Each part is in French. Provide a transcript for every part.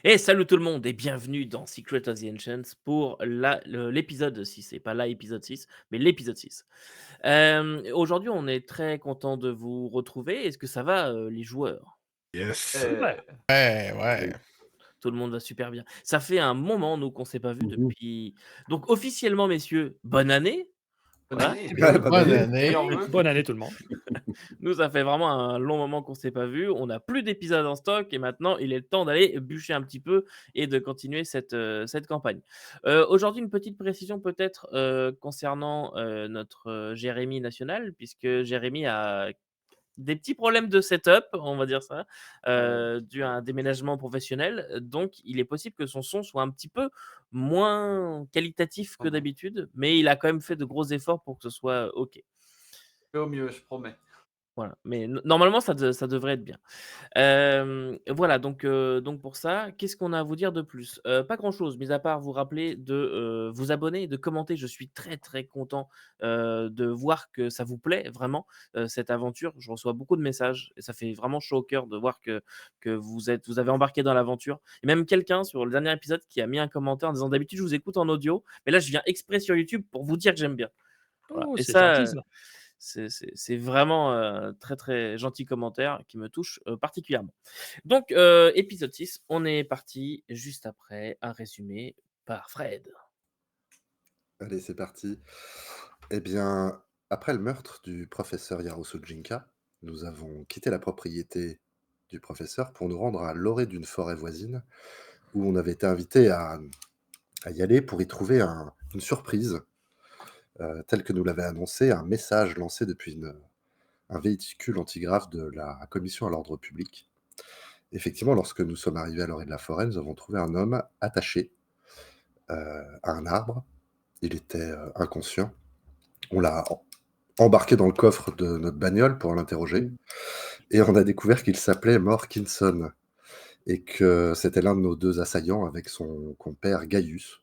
Et salut tout le monde et bienvenue dans Secret of the Ancients pour l'épisode 6 et pas l'épisode 6, mais l'épisode 6. Aujourd'hui, on est très content de vous retrouver. Est-ce que ça va, les joueurs? Yes. Ouais. Ouais, Oui. ouais. Tout le monde va super bien. Ça fait un moment, nous, qu'on s'est pas vu Mmh mh. depuis donc officiellement, messieurs, bonne année! Bonne Voilà, année, Ouais, oui. bonne année. Meilleurs vœux. Bonne année tout le monde. nous, ça fait vraiment un long moment qu'on s'est pas vu. On a plus d'épisodes en stock et maintenant, il est le temps d'aller bûcher un petit peu et de continuer cette campagne. Aujourd'hui, une petite précision peut-être, concernant, notre, Jérémy national puisque Jérémy a des petits problèmes de setup, on va dire ça, dû à un déménagement professionnel. Donc il est possible que son son soit un petit peu moins qualitatif que Mmh mh. d'habitude, mais il a quand même fait de gros efforts pour que ce soit OK. Fais au mieux, je promets. Voilà, mais normalement ça devrait être bien. Voilà donc pour ça, qu'est-ce qu'on a à vous dire de plus? Pas grand-chose, mis à part vous rappeler de, vous abonner et de commenter. Je suis très, très content, de voir que ça vous plaît vraiment, cette aventure. Je reçois beaucoup de messages et ça fait vraiment chaud au cœur de voir que vous avez embarqué dans l'aventure. Et même quelqu'un sur le dernier épisode qui a mis un commentaire en disant: «D'habitude, je vous écoute en audio, mais là, je viens exprès sur YouTube pour vous dire que j'aime bien». Voilà Oh, et c'est gentil ça, ça. c'est vraiment, très, très gentil commentaire qui me touche, particulièrement. Donc, épisode 6, on est parti juste après un résumé par Fred. Allez, c'est parti. Eh bien, après le meurtre du professeur Yarosujinka, nous avons quitté la propriété du professeur pour nous rendre à l'orée d'une forêt voisine où on avait été invité à y aller pour y trouver une surprise, tel que nous l'avait annoncé un message lancé depuis un véhicule antigraphe de la commission à l'ordre public. Effectivement, lorsque nous sommes arrivés à l'orée de la forêt, nous avons trouvé un homme attaché à un arbre. Il était inconscient. On l'a embarqué dans le coffre de notre bagnole pour l'interroger et on a découvert qu'il s'appelait Morkinson et que c'était l'un de nos 2 assaillants avec son compère Gaius.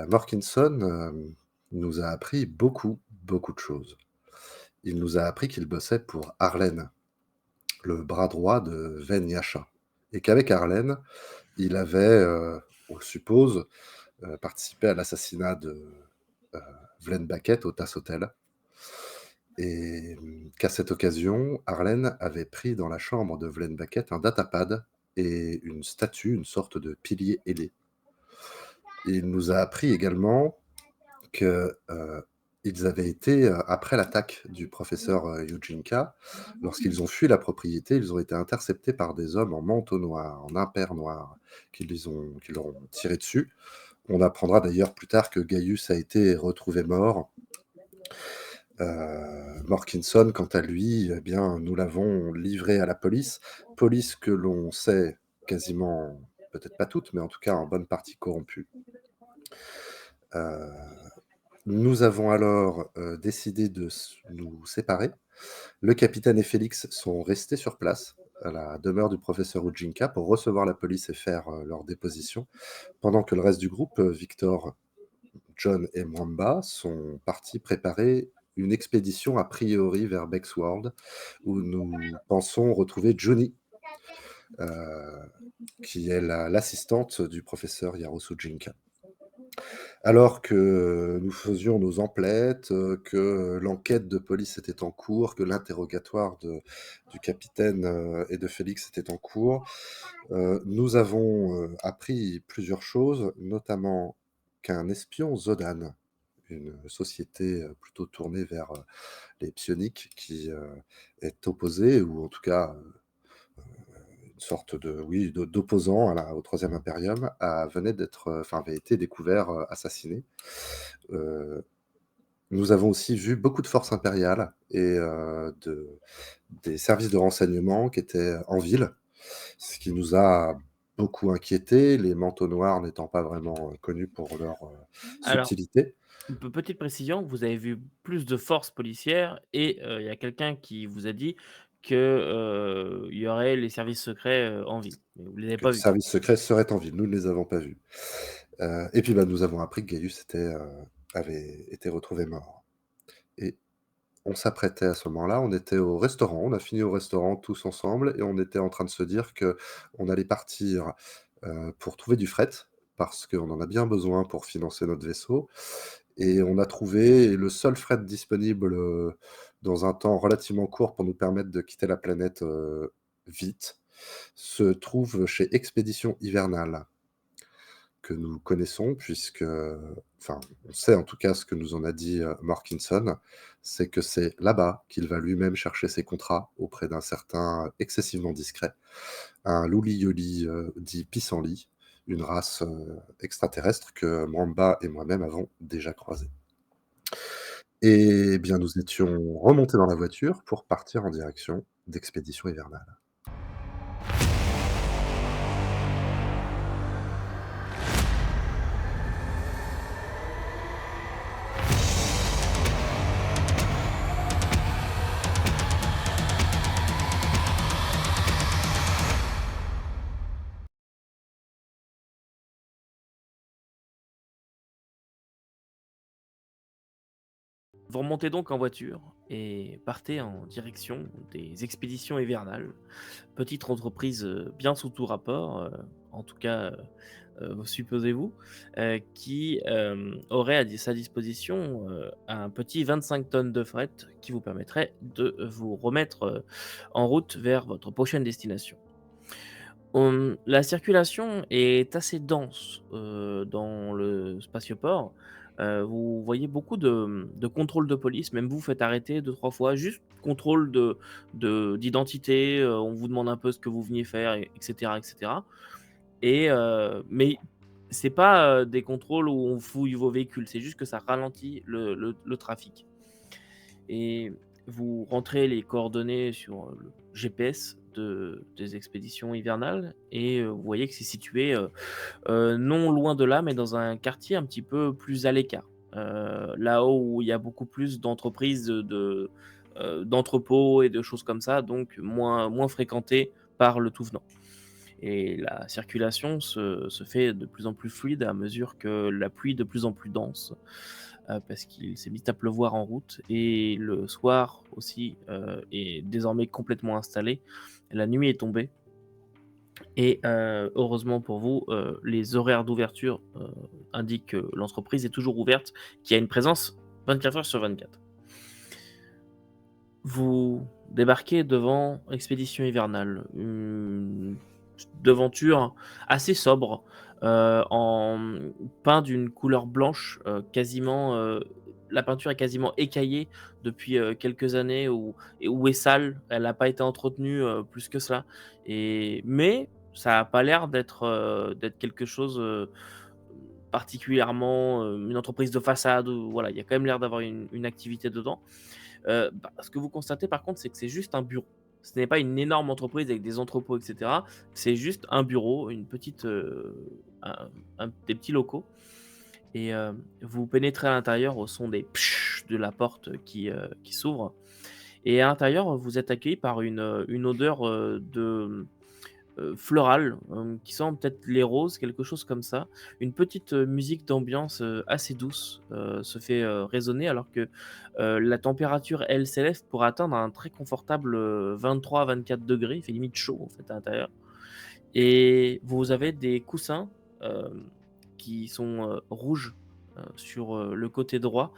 Morkinson, nous a appris beaucoup, beaucoup de choses. Il nous a appris qu'il bossait pour Arlen, le bras droit de Ven Yasha et qu'avec Arlen, il avait, on le suppose, participé à l'assassinat de, heu, Vlen Baket au Tass Hotel et qu'à cette occasion, Arlen avait pris dans la chambre de Vlen Baket un datapad et une statue, une sorte de pilier ailé. Il nous a appris également que, ils avaient été, après l'attaque du professeur, Yujinka, lorsqu'ils ont fui la propriété, ils ont été interceptés par des hommes en manteau noir, en impair noir, qui leur ont tiré dessus. On apprendra d'ailleurs plus tard que Gaius a été retrouvé mort. Morkinson, quant à lui, eh bien, nous l'avons livré à la police. Police que l'on sait quasiment, peut-être pas toute, mais en tout cas en bonne partie corrompue. Heu, Nous avons alors, décidé de nous séparer. Le capitaine et Félix sont restés sur place, à la demeure du professeur Ujinka pour recevoir la police et faire, leur déposition, pendant que le reste du groupe, Victor, John et Mwamba sont partis préparer une expédition a priori vers Bexworld, où nous pensons retrouver Johnny, heu, qui est l'assistante du professeur Yarosujinka. Alors que nous faisions nos emplettes, que l'enquête de police était en cours, que l'interrogatoire du capitaine, et de Félix était en cours, nous avons, appris plusieurs choses, notamment qu'un espion, Zodan, une société, plutôt tournée vers, les psioniques qui, est opposée ou en tout cas, une sorte de oui, d'opposant au troisième impérium, venait d'être, enfin avait été découvert, assassiné. Heu, Nous avons aussi vu beaucoup de forces impériales et des services de renseignement qui étaient en ville, ce qui nous a beaucoup inquiétés, les manteaux noirs n'étant pas vraiment, connus pour leur, Alors, subtilité. petite précision, vous avez vu plus de forces policières et il y a quelqu'un qui vous a dit que, il y aurait les services secrets, en ville, mais vous ne les avez Que pas les vus. services secrets seraient en ville, nous ne les avons pas vus. Et puis, bah, nous avons appris que Gaius avait été retrouvé mort et on s'apprêtait à ce moment-là, on était au restaurant, on a fini au restaurant tous ensemble et on était en train de se dire qu'on allait partir, pour trouver du fret, parce qu'on en a bien besoin pour financer notre vaisseau et on a trouvé le seul fret disponible, dans un temps relativement court pour nous permettre de quitter la planète, vite, se trouve chez Expédition Hivernale, que nous connaissons puisque enfin, on sait en tout cas ce que nous en a dit, Morkinson, c'est que c'est là-bas qu'il va lui-même chercher ses contrats auprès d'un certain excessivement discret, un louli-yoli, dit pissenlit, une race, extraterrestre que Mwamba et moi-même avons déjà croisée. Eh bien, nous étions remontés dans la voiture pour partir en direction d'Expédition Hivernale. Vous remontez donc en voiture et partez en direction des expéditions hivernales. Petite entreprise, bien sous tout rapport, en tout cas, supposez-vous, qui, aurait à sa disposition, un petit 25 tonnes de fret qui vous permettrait de vous remettre, en route vers votre prochaine destination. La circulation est assez dense, dans le spatioport. Vous voyez beaucoup de contrôles de police, même vous faites arrêter 2-3 fois, juste contrôle d'identité, on vous demande un peu ce que vous veniez faire et et cetera mais c'est pas, des contrôles où on fouille vos véhicules, c'est juste que ça ralentit le trafic et vous rentrez les coordonnées sur, le GPS des expéditions hivernales et vous voyez que c'est situé, non loin de là, mais dans un quartier un petit peu plus à l'écart. Là-haut où il y a beaucoup plus d'entreprises d'entrepôts et de choses comme ça, donc moins fréquentées par le tout venant et la circulation se fait de plus en plus fluide à mesure que la pluie est de plus en plus dense, parce qu'il s'est mis à pleuvoir en route et le soir aussi, est désormais complètement installé. La nuit est tombée et heureusement pour vous, les horaires d'ouverture, indiquent que l'entreprise est toujours ouverte, qu'il y a une présence 24 heures sur 24. Vous débarquez devant Expédition Hivernale, une devanture assez sobre, en peint d'une couleur blanche, quasiment, la peinture est quasiment écaillée depuis, quelques années où est sale. Elle n'a pas été entretenue, plus que cela mais ça a pas l'air d'être quelque chose, particulièrement, une entreprise de façade ou voilà, il y a quand même l'air d'avoir une activité dedans. Ce que vous constatez par contre, c'est que c'est juste un bureau. Ce n'est pas une énorme entreprise avec des entrepôts et cetera. C'est juste un bureau, une petite, des petits locaux et vous pénétrez à l'intérieur au son des pshs de la porte qui s'ouvre et à l'intérieur, vous êtes accueillis par une odeur, florale, qui sent peut-être les roses, quelque chose comme ça. Une petite, musique d'ambiance, assez douce, se fait, résonner alors que, la température, elle, s'élève pour atteindre un très confortable, 23-24 degrés. Il fait limite chaud, en fait, à l'intérieur et vous avez des coussins, qui sont, rouges, sur, le côté droit,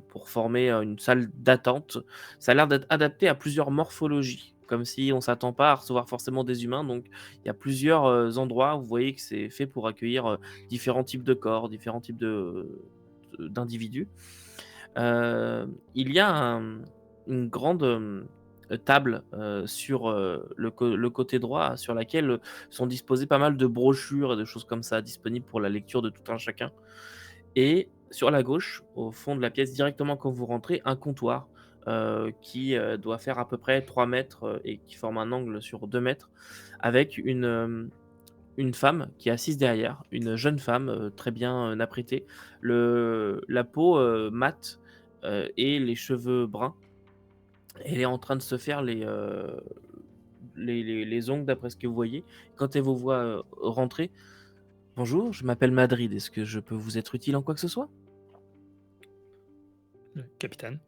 pour former, une salle d'attente. Ça a l'air d'être adapté à plusieurs morphologies, comme si on s'attend pas à recevoir forcément des humains, donc il y a plusieurs, endroits où vous voyez que c'est fait pour accueillir, différents types de corps, différents types d'individus. Il y a une grande, table, sur, le côté droit sur laquelle, sont disposées pas mal de brochures et de choses comme ça disponibles pour la lecture de tout un chacun et sur la gauche, au fond de la pièce, directement quand vous rentrez, un comptoir, qui, doit faire à peu près 3 mètres, et qui forme un angle sur 2 mètres avec une femme qui est assise derrière, une jeune femme, très bien, apprêtée. La peau, mate, et les cheveux bruns. Elle est en train de se faire les ongles d'après ce que vous voyez. Quand elle vous voit, rentrer: «Bonjour, je m'appelle Madrid, est-ce que je peux vous être utile en quoi que ce soit?» Capitaine.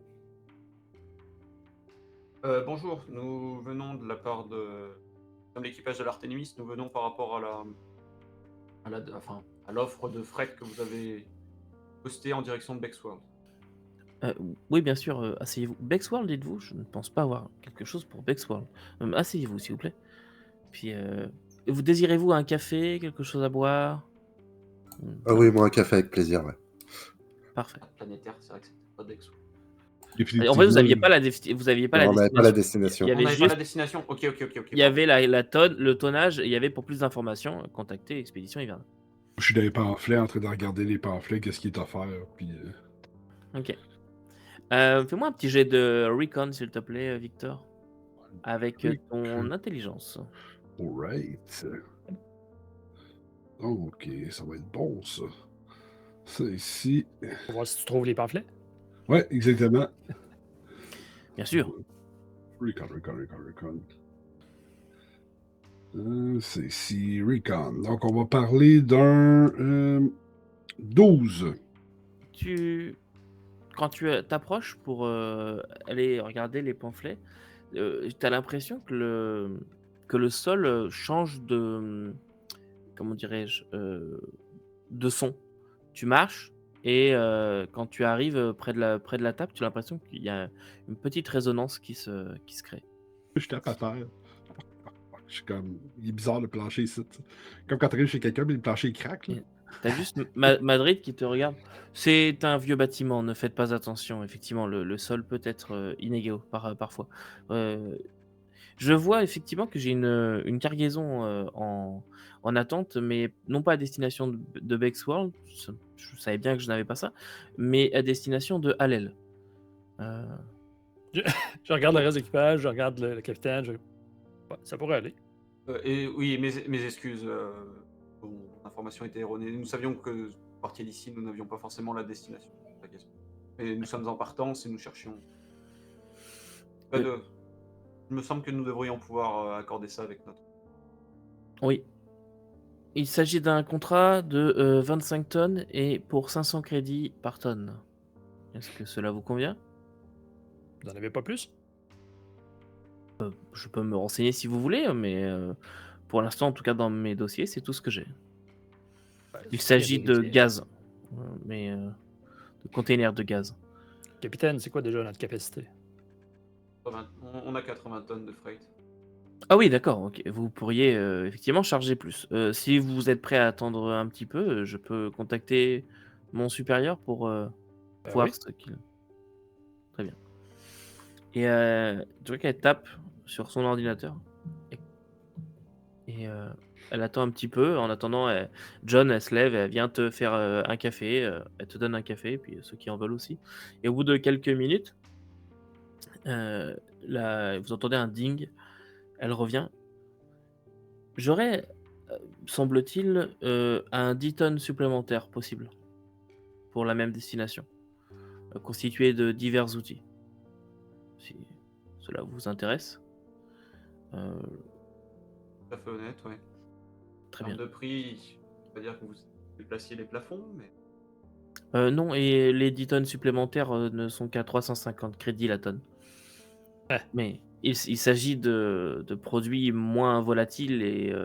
Bonjour, nous venons de la part de comme l'équipage de l'Artémis, nous venons par rapport à l'offre de fret que vous avez postée en direction de Bexworld. Euh, oui, bien sûr, asseyez-vous. Bexworld, dites-vous? Je ne pense pas avoir quelque chose pour Bexworld. Asseyez-vous, s'il vous plaît. Puis, vous désirez-vous un café, quelque chose à boire? Ah oui, moi, un café avec plaisir, ouais. Parfait. Planétaire, c'est vrai que c'était pas Bexworld. Et en fait, vous Définitivement, n'aviez pas vous aviez pas Non, la on n'avait pas la destination. Il y destination. On avait n'avait pas la juste, destination? Ok, il y avait le tonnage, et il y avait pour plus d'informations, contacter Expédition Hivernale. je suis dans les pamphlets en train de regarder les pamphlets, qu'est-ce qui est offert. Puis, Ok. Fais-moi un petit jet de recon, s'il te plaît, Victor, avec ton intelligence. Alright. Ok, ça va être bon, ça. Ça ici. Pour voir si tu trouves les pamphlets. Ouais, exactement. Bien sûr. Recon. C'est ici, Recon. Donc, on va parler d'un 12. Quand tu t'approches pour aller regarder les pamphlets, tu as l'impression que le sol change de, comment dirais-je, de son. Tu marches et quand tu arrives près de la table, tu as l'impression qu'il y a une petite résonance qui se crée. Je tape à terre. Je suis comme. Il est bizarre le plancher ici. Comme quand tu arrives chez quelqu'un, mais le plancher il craque. Là. T'as juste Madrid qui te regarde. C'est un vieux bâtiment, ne faites pas attention. Effectivement, le sol peut être inégal parfois. Je vois effectivement que j'ai une cargaison en attente, mais non pas à destination de Bexworld, je savais bien que je n'avais pas ça, mais à destination de Hallel. Je regarde le reste de l'équipage, je regarde le capitaine. Ouais, ça pourrait aller. Et oui, mes excuses. Mon information était erronée. Nous savions que vous partiez d'ici, nous n'avions pas forcément la destination. La question. Et nous sommes en partance et nous cherchions. Il me semble que nous devrions pouvoir accorder ça avec notre. Oui. Il s'agit d'un contrat de 25 tonnes et pour 500 crédits par tonne. Est-ce que cela vous convient? Vous n'en avez pas plus? Je peux me renseigner si vous voulez, mais pour l'instant, en tout cas dans mes dossiers, c'est tout ce que j'ai. Ouais, Il c'est s'agit bien de vérifié. gaz, mais de containers de gaz. Capitaine, c'est quoi déjà notre capacité? On a 80 tonnes de freight. Ah oui, d'accord, ok. Vous pourriez effectivement charger plus. Si vous êtes prêt à attendre un petit peu, je peux contacter mon supérieur pour voir oui. ce qu'il... Très bien. Et tu vois qu'elle tape sur son ordinateur. Et elle attend un petit peu. En attendant, John, elle se lève, elle vient te faire un café. Elle te donne un café, puis ceux qui en veulent aussi. Et au bout de quelques minutes, vous entendez un ding. Elle revient. J'aurais, semble-t-il, un 10 tonnes supplémentaire possible pour la même destination, constitué de divers outils. Si cela vous intéresse. Tout à fait honnête, ouais. Très En bien. termes de prix, on va dire que vous déplaciez les plafonds, mais. Non, et les 10 tonnes supplémentaires ne sont qu'à 350 crédits la tonne. Mais il s'agit de produits moins volatiles et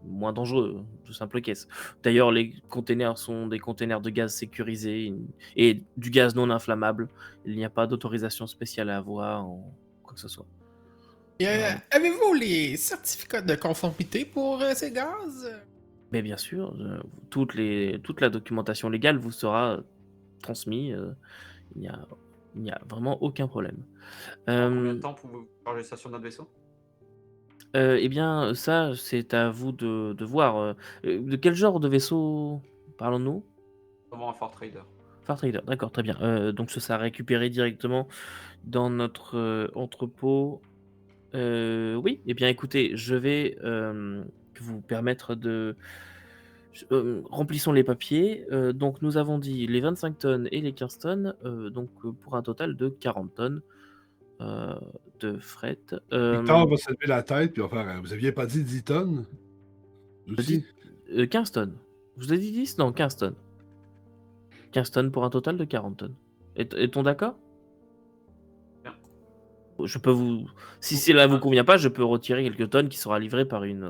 moins dangereux, tout simple caisse. D'ailleurs, les containers sont des containers de gaz sécurisés et du gaz non inflammable. Il n'y a pas d'autorisation spéciale à avoir ou quoi que ce soit. Et, avez-vous les certificats de conformité pour ces gaz? Mais bien sûr, toute la documentation légale vous sera transmise. Il n'y a vraiment aucun problème. En combien de temps pouvez-vous charger ça sur notre vaisseau? Eh bien, ça, c'est à vous de voir. De quel genre de vaisseau parlons-nous? Vraiment un Far Trader. Far Trader, d'accord, très bien. Donc, ce sera récupéré directement dans notre entrepôt. Oui, eh bien, écoutez, je vais vous permettre de... remplissons les papiers. Donc, nous avons dit les 25 tonnes et les 15 tonnes, donc pour un total de 40 tonnes de fret. Victor va se lever la tête puis va faire. Vous aviez pas dit 10 tonnes? Aussi? 15 tonnes. Je vous ai dit 10? Non, 15 tonnes. 15 tonnes pour un total de 40 tonnes. Est-on d'accord? Bien. Je peux vous... Si cela vous convient pas, je peux retirer quelques tonnes qui sera livrées par une...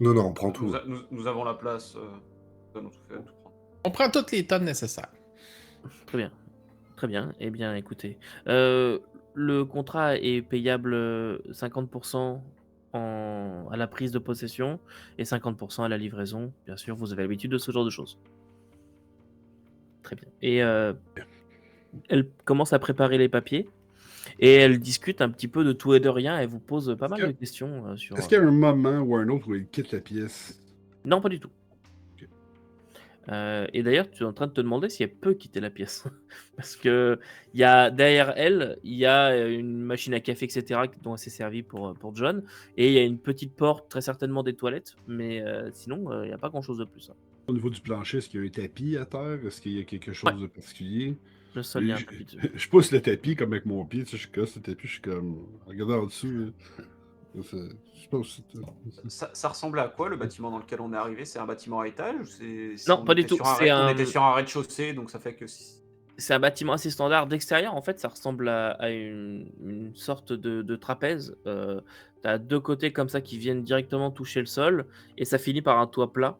Non, on prend tout. Nous avons la place. Nous allons tout faire, tout prendre. On prend toutes les tonnes nécessaires. Très bien. Très bien. Eh bien, écoutez. Le contrat est payable 50% à la prise de possession et 50% à la livraison. Bien sûr, vous avez l'habitude de ce genre de choses. Très bien. Et elle commence à préparer les papiers et elle discute un petit peu de tout et de rien. Elle vous pose pas mal de questions sur... Est-ce qu'il y a un moment ou un autre où il quitte la pièce? Non, pas du tout. Ok. Et d'ailleurs, tu es en train de te demander si elle peut quitter la pièce. Parce que il y a, derrière elle, il y a une machine à café, etc., dont elle s'est servie pour John. Et il y a une petite porte, très certainement des toilettes. Mais sinon, il n'y a pas grand-chose de plus. Hein. Au niveau du plancher, est-ce qu'il y a un tapis à terre? Est-ce qu'il y a quelque Ouais. chose de particulier? Le sol, il y a un tapis dessus. Je pousse le tapis comme avec mon pied, tu sais, je casse le tapis, je suis comme. Regardez en dessous. Je pense que Ça ressemblait à quoi le bâtiment dans lequel on est arrivé? C'est un bâtiment à étage ou Non, pas du tout. On était sur un rez-de-chaussée, donc ça fait que c'est un bâtiment assez standard. D'extérieur, en fait, ça ressemble à une sorte de trapèze. Tu as deux côtés comme ça qui viennent directement toucher le sol et ça finit par un toit plat.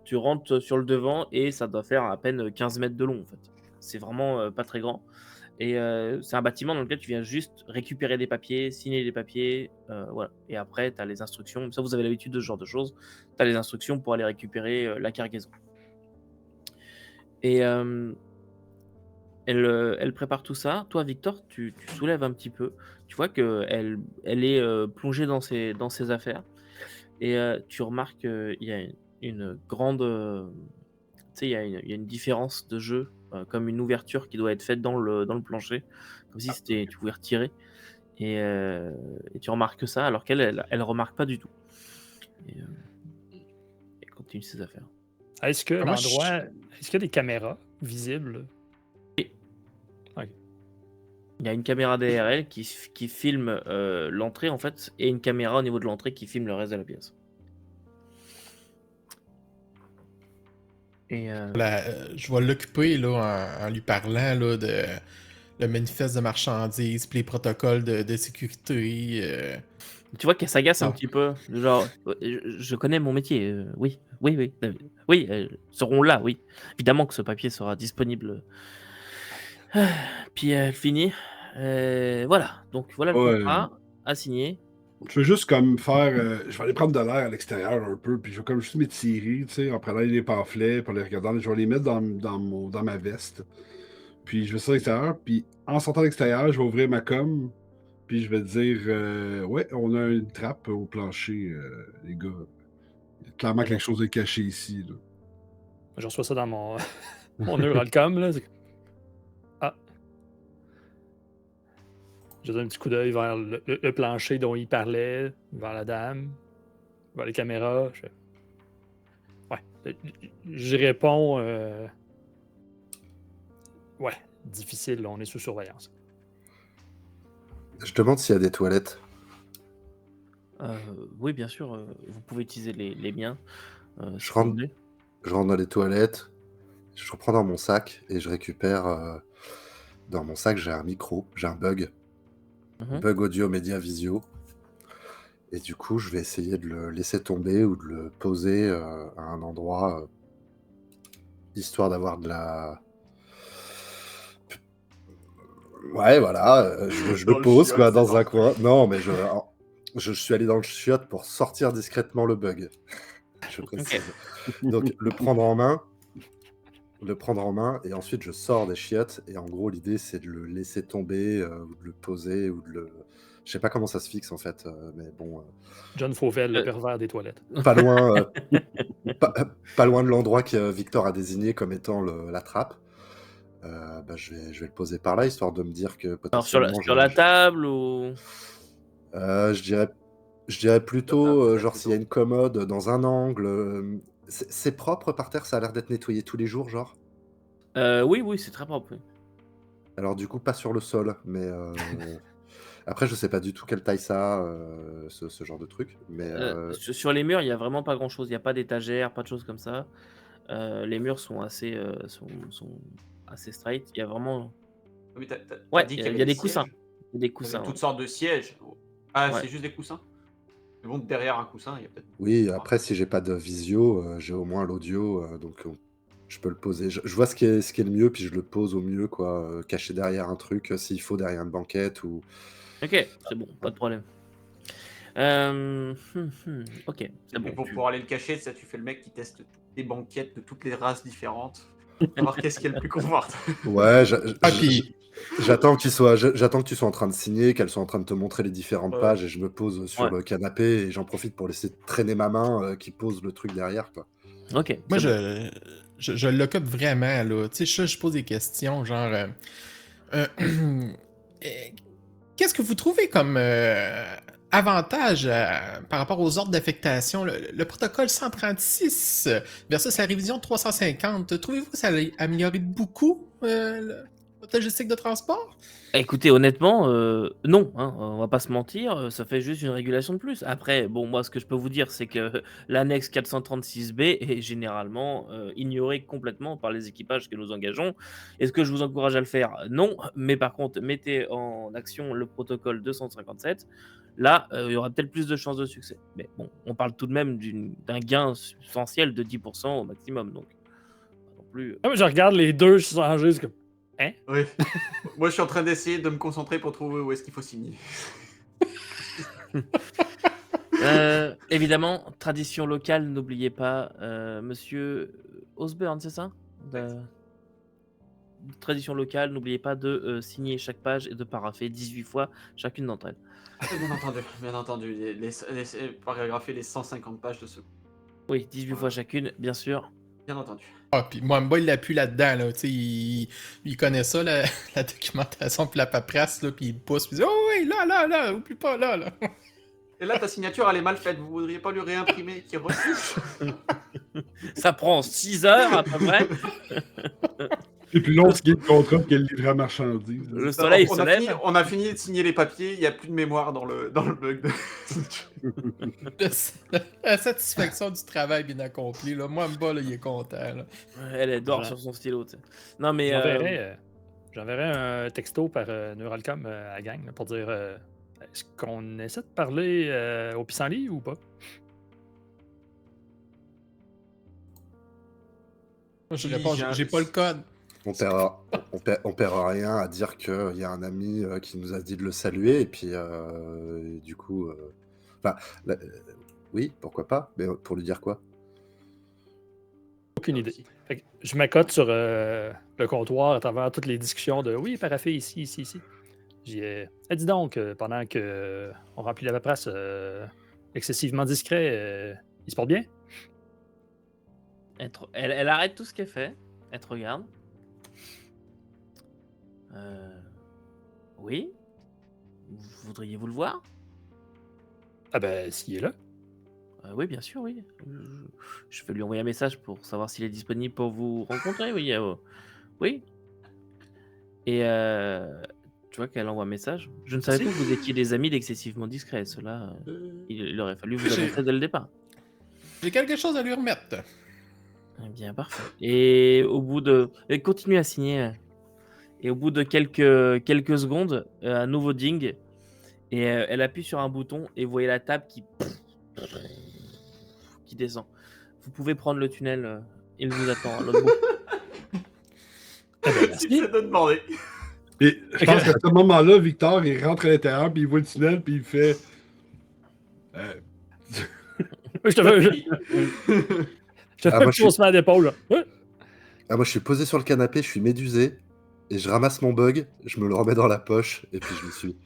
Tu rentres sur le devant et ça doit faire à peine 15 mètres de long, en fait. C'est vraiment pas très grand. Et c'est un bâtiment dans lequel tu viens juste récupérer des papiers, signer les papiers, voilà. Et après, tu as les instructions. Ça, vous avez l'habitude de ce genre de choses. Tu as les instructions pour aller récupérer la cargaison. Et elle prépare tout ça. Toi, Victor, tu soulèves un petit peu. Tu vois qu'elle est plongée dans ses affaires. Et tu remarques qu'il y a une grande... tu sais, il y a une différence de jeu, comme une ouverture qui doit être faite dans le plancher. Comme si tu pouvais retirer. Et tu remarques ça, alors qu'elle elle remarque pas du tout. Et elle continue ses affaires. Est-ce que Comment l'endroit. Est-ce qu'il y a des caméras visibles? Il y a une caméra derrière elle qui filme l'entrée, en fait, et une caméra au niveau de l'entrée qui filme le reste de la pièce. Et Je vais l'occuper là, en lui parlant là, de le manifeste de marchandises, puis les protocoles de sécurité. tu vois qu'elle s'agace un Non. petit peu. Genre, je connais mon métier. Oui. Oui, seront là, oui. Évidemment que ce papier sera disponible. Puis elle finit. Voilà. Donc voilà le Ouais. contrat à signer. Je veux juste comme faire. Je vais aller prendre de l'air à l'extérieur un peu, puis je vais comme juste m'étirer, tu sais, en prenant les pamphlets, pour les regarder. Je vais les mettre dans ma veste. Puis je vais sortir à l'extérieur, puis en sortant à l'extérieur, je vais ouvrir ma com, puis je vais dire ouais, on a une trappe au plancher, les gars. Il y a clairement quelque chose de caché ici. Là. Je reçois ça dans mon, mon Neuralcom. Là. Ah. Je donne un petit coup d'œil vers le plancher dont il parlait, vers la dame, vers les caméras. Ouais. Je réponds. Ouais, difficile, on est sous surveillance. Je demande s'il y a des toilettes. Oui, bien sûr. Vous pouvez utiliser les miens. Si Je vous rentre, voulez. je rentre dans les toilettes, je reprends dans mon sac et je récupère. Dans mon sac, j'ai un micro, j'ai un bug. Mhm. Bug audio, média, visio. Et du coup, je vais essayer de le laisser tomber ou de le poser à un endroit, histoire d'avoir de la... Ouais, voilà, je Dans le le pose chiotte, quoi, c'est dans un parfait. coin. Non, mais je suis allé dans le chiotte pour sortir discrètement le bug. Je précise. Donc, le prendre en main, et ensuite je sors des chiottes. Et en gros, l'idée, c'est de le laisser tomber, ou de le poser, ou de le... Je sais pas comment ça se fixe en fait, mais bon, John Fauvel, le pervers des toilettes. pas loin, pas loin de l'endroit que Victor a désigné comme étant la trappe. Bah, je vais le poser par là, histoire de me dire que Alors potentiellement... sur la table ou... Je dirais plutôt, genre s'il y a une commode dans un angle. C'est propre par terre, ça a l'air d'être nettoyé tous les jours, genre. Oui, c'est très propre. Oui. Alors du coup, pas sur le sol, mais après, je sais pas du tout quelle taille ça a, ce genre de truc. Mais Sur les murs, il n'y a vraiment pas grand-chose. Il n'y a pas d'étagère, pas de choses comme ça. Les murs sont assez straight. Il y a vraiment... Mais t'as Ouais, dit il qu'il y y a avait des des coussins. sièges? Il y a des Il y coussins, avait ouais. toutes sortes de sièges. Ah, Ouais. c'est juste des coussins? Mais bon, derrière un coussin, il y a peut-être. Oui, après, si j'ai pas de visio, j'ai au moins l'audio, donc je peux le poser. Je vois ce qui est le mieux, puis je le pose au mieux, quoi, caché derrière un truc, s'il faut, derrière une banquette ou... Ok, c'est bon, pas de problème. Ok, c'est Et bon. puis pour aller le cacher, ça, tu fais le mec qui teste toutes les banquettes de toutes les races différentes. Pour voir qu'est-ce qui est le plus confortable. Ouais, Ah, puis j'attends que tu sois en train de signer, qu'elle soit en train de te montrer les différentes Ouais. pages, et je me pose sur Ouais. le canapé, et j'en profite pour laisser traîner ma main, qui pose le truc derrière, quoi. Ok, moi, c'est bon. je l'occupe vraiment, là. Tu sais, je pose des questions, genre... euh, euh, qu'est-ce que vous trouvez comme avantage par rapport aux ordres d'affectation? Le protocole 136 versus la révision 350, trouvez-vous que ça a amélioré beaucoup la logistique de transport? Écoutez, honnêtement, non, hein, on va pas se mentir, ça fait juste une régulation de plus. Après, bon, moi, ce que je peux vous dire, c'est que l'annexe 436B est généralement ignorée complètement par les équipages que nous engageons. Est-ce que je vous encourage à le faire? Non, mais par contre, mettez en action le protocole 257. Là, il y aura peut-être plus de chances de succès. Mais bon, on parle tout de même d'un gain substantiel de 10% au maximum, donc pas non plus. Ah, mais je regarde les deux, je suis changé, c'est comme. Hein? Oui. Moi, je suis en train d'essayer de me concentrer pour trouver où est-ce qu'il faut signer. Évidemment, tradition locale, n'oubliez pas, monsieur Osborne, c'est ça? Tradition locale, n'oubliez pas de signer chaque page et de parapher 18 fois chacune d'entre elles. Bien entendu. Paragrapher les 150 pages de ce. Oui, 18 fois chacune, bien sûr. Bien entendu. Ah, puis Mwamba, il appuie là-dedans, là. Tu sais, il connaît ça, la documentation, puis la paperasse, là, puis il pousse, puis il dit « Oh oui, là, oublie pas, là. » Et là, ta signature, elle est mal faite. Vous voudriez pas lui réimprimer qu'il refuse? Ça prend 6 heures à peu près. C'est plus long de signer le contrat que le livret à marchandises. Le soleil se lève. On a fini de signer les papiers. Il n'y a plus de mémoire dans le bug. La satisfaction du travail bien accompli, là. Mwamba, là, il est content, là. Elle dort Voilà. sur son stylo, tu sais. Non, mais. J'enverrai un texto par Neuralcom à la gang là, pour dire est-ce qu'on essaie de parler au pissenlit ou pas? Moi, je réponds, j'ai pas le code. On paiera rien à dire qu'il y a un ami qui nous a dit de le saluer, et puis et du coup... Enfin, oui, pourquoi pas, mais pour lui dire quoi? Aucune idée. Fait que je m'accote sur le comptoir à travers toutes les discussions de oui, paraffé ici. J'ai dis donc, pendant que on remplit la paperasse excessivement discret, il se porte bien? Elle arrête tout ce qu'elle fait. Elle te regarde. Oui. Voudriez-vous le voir? Ah ben, s'il est là. Oui, bien sûr, oui. Je vais lui envoyer un message pour savoir s'il est disponible pour vous rencontrer, oui. Oui. Et tu vois qu'elle envoie un message. Je ne savais pas que vous étiez des amis d'excessivement discrets. Cela, il aurait fallu vous annoncer dès le départ. J'ai quelque chose à lui remettre. Eh bien, parfait. Et au bout de... Elle continue à signer. Et au bout de quelques secondes, un nouveau ding. Et elle appuie sur un bouton et vous voyez la table qui descend. Vous pouvez prendre le tunnel. Il vous attend à l'autre bout. Eh ben, Si merci. je te demandais. Et je pense qu'à ce moment-là, Victor, il rentre à l'intérieur, puis il voit le tunnel, puis il fait... Je te fais, Ah, un moi, petit haussement d'épaule. Là. Ouais. Ah, moi, je suis posé sur le canapé, je suis médusé, et je ramasse mon bug, je me le remets dans la poche, et puis je le suis.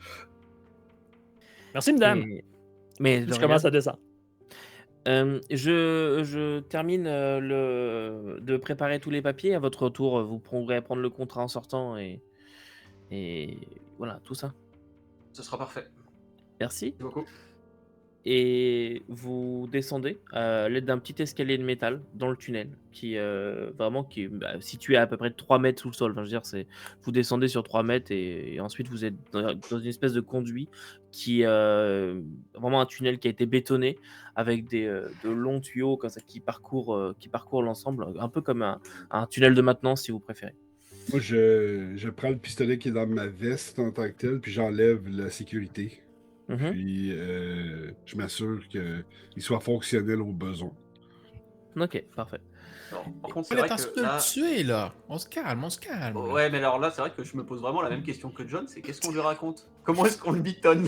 Merci, madame. Mais Je commence à descendre. je termine de préparer tous les papiers. À votre retour, vous pourrez prendre le contrat en sortant et voilà, tout ça. Ce sera parfait. Merci. Merci beaucoup. Et vous descendez à l'aide d'un petit escalier de métal dans le tunnel qui est situé à peu près 3 mètres sous le sol. Enfin, je veux dire, vous descendez sur 3 mètres et ensuite vous êtes dans une espèce de conduit qui est vraiment un tunnel qui a été bétonné avec de longs tuyaux comme ça, qui parcourent l'ensemble, un peu comme un tunnel de maintenance si vous préférez. Moi, je prends le pistolet qui est dans ma veste en tant que tel, puis j'enlève la sécurité. Mhm. Puis je m'assure qu'il soit fonctionnel au besoin. Ok, parfait. Alors, par contre, c'est On vrai est en train que de le là. tuer, là. On se calme, on se calme. là. Ouais, mais alors là, c'est vrai que je me pose vraiment la même question que John, c'est qu'est-ce qu'on lui raconte? Comment est-ce qu'on le bitonne?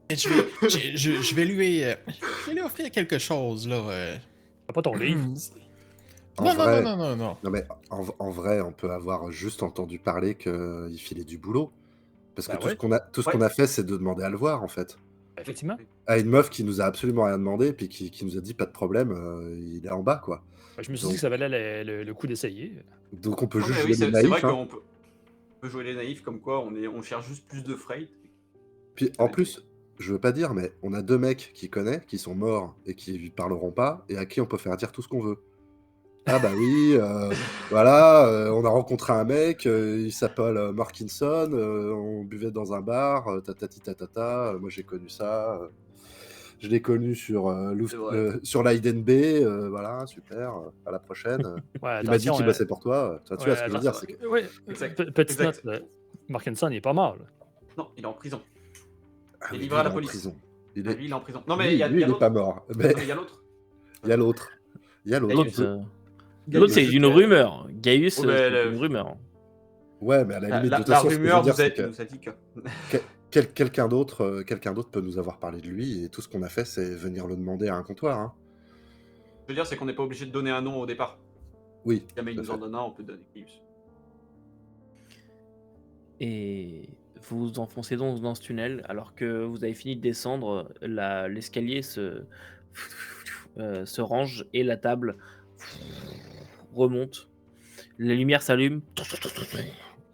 Et je vais lui offrir quelque chose, là. T'as pas ton livre. En Non, non, vrai, non, non, non, non. non mais en vrai, on peut avoir juste entendu parler qu'il filait du boulot. Parce que Ben tout ce ouais, qu'on a, tout ce qu'on Ouais. a fait, c'est de demander à le voir, en fait. effectivement. À une meuf qui nous a absolument rien demandé, puis qui nous a dit pas de problème, il est en bas, quoi. Ben, je me suis dit Donc, que ça valait le coup d'essayer. donc on peut Non, juste mais oui, jouer les c'est vrai naïfs, hein. qu'on peut jouer les naïfs comme quoi on cherche juste plus de freight. Puis en plus, je veux pas dire, mais on a 2 mecs qu'il connaît, qui sont morts et qui lui parleront pas, et à qui on peut faire dire tout ce qu'on veut. Ah bah oui, voilà, on a rencontré un mec, il s'appelle Markinson, on buvait dans un bar, tatati tatata, moi j'ai connu ça, je l'ai connu sur, C'est vrai. sur l'Aiden B, voilà, super, à la prochaine. Ouais, Il m'a dit attention. qu'il bossait pour toi, tu vois Ouais, ce que je veux c'est dire, vrai. c'est que... Ouais, Exact. petite Exact. note. Markinson, il est pas mort. Là. Non, il est en prison. Ah Il est oui, livré lui, à il la est en police. prison. Il Ah, est... lui, il est en prison. Non, mais Lui, il y a il est l'autre. pas mort, mais Non, mais il y a l'autre. il y a l'autre. Il y a l'autre. L'autre, Gaius, c'est une rumeur. Gaius, Oh, ben, c'est une rumeur. Ouais, mais à la limite, de toute La façon, ce que je veux rumeur dire, c'est que nous a dit que. quelqu'un d'autre peut nous avoir parlé de lui, et tout ce qu'on a fait, c'est venir le demander à un comptoir, hein. Je veux dire, c'est qu'on n'est pas obligé de donner un nom au départ. Oui, Si jamais il tout à nous en fait. donne un, on peut donner Gaius. Et vous vous enfoncez donc dans ce tunnel alors que vous avez fini de descendre, l'escalier se range et la table remonte. La lumière s'allume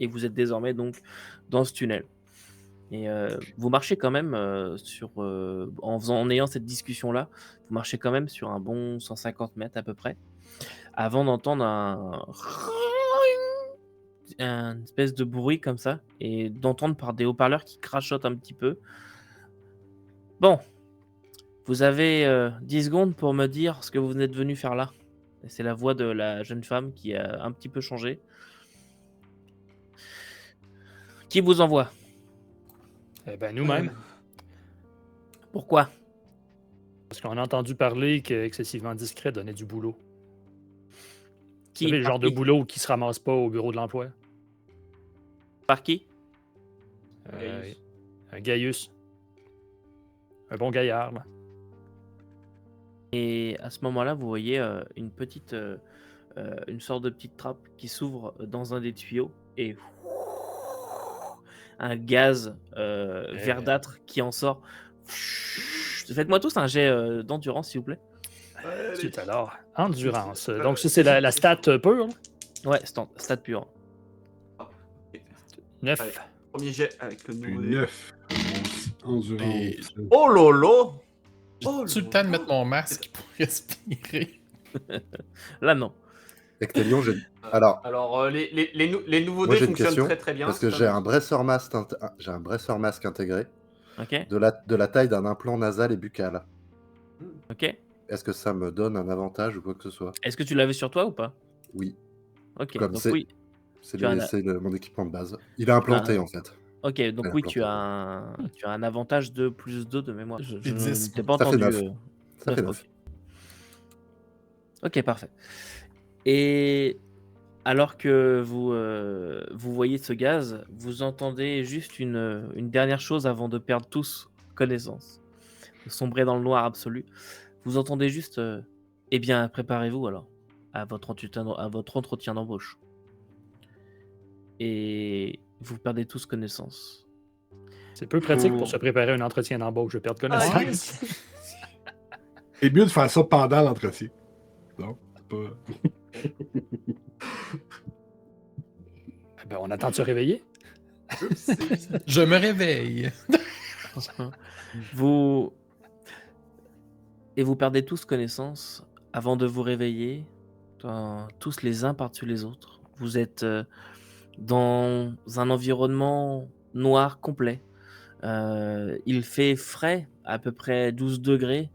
et vous êtes désormais donc dans ce tunnel. Et vous marchez quand même en ayant cette discussion-là, vous marchez quand même sur un bon 150 mètres à peu près, avant d'entendre un espèce de bruit comme ça, et d'entendre par des haut-parleurs qui crachotent un petit peu. Bon, vous avez 10 secondes pour me dire ce que vous êtes venu faire là. Et c'est la voix de la jeune femme qui a un petit peu changé. Qui vous envoie? Eh ben, nous-mêmes. Pourquoi? Parce qu'on a entendu parler qu'excessivement discret donnait du boulot. Vous Qui? savez, le Par genre de qui? boulot qui se ramasse pas au bureau de l'emploi. Par qui? Gaius. Un Gaius. Un bon gaillard, là. Et à ce moment-là, vous voyez une sorte de petite trappe qui s'ouvre dans un des tuyaux et un gaz verdâtre qui en sort. Faites-moi tous un jet d'endurance, s'il vous plaît. Ensuite, alors, endurance. Donc, ça, c'est la stat pure. là. Ouais, stat pur. 9. Allez. Premier jet avec le Puis nouveau. 9. Endurance. Oh lolo! Oh, J'ai le temps de mettre mon masque pour respirer. Là, non. Ectelion, j'ai... Alors, Les nouveaux moi dés j'ai une fonctionnent question, très très bien. parce que ça. j'ai un Bracer Mask, intégré, Ok. de la taille d'un implant nasal et buccal. Ok. Est-ce que ça me donne un avantage ou quoi que ce soit? Est-ce que tu l'avais sur toi ou pas? Oui, Ok. comme Donc c'est oui. mon équipement de base. Il est implanté en fait. Ok. Donc Ouais, oui, implanté. tu as un avantage de plus 2 de mémoire. Je Et 10. t'ai pas Ça fait entendu. 9. Ça fait 9. Ok, parfait. Et alors que vous voyez ce gaz, vous entendez juste une dernière chose avant de perdre tous connaissance, de sombrer dans le noir absolu. Vous entendez juste, eh bien, préparez-vous alors à votre entretien d'embauche. Et vous perdez tous connaissance. C'est peu pratique pour se préparer à un entretien d'embauche. Je perds connaissance. C'est mieux de faire ça pendant l'entretien. Non, c'est pas... Eh ben, on attend de se réveiller. Je me réveille. Vous perdez tous connaissance avant de vous réveiller, tous les uns par-dessus les autres. Vous êtes dans un environnement noir complet. Il fait frais, à peu près 12 degrés.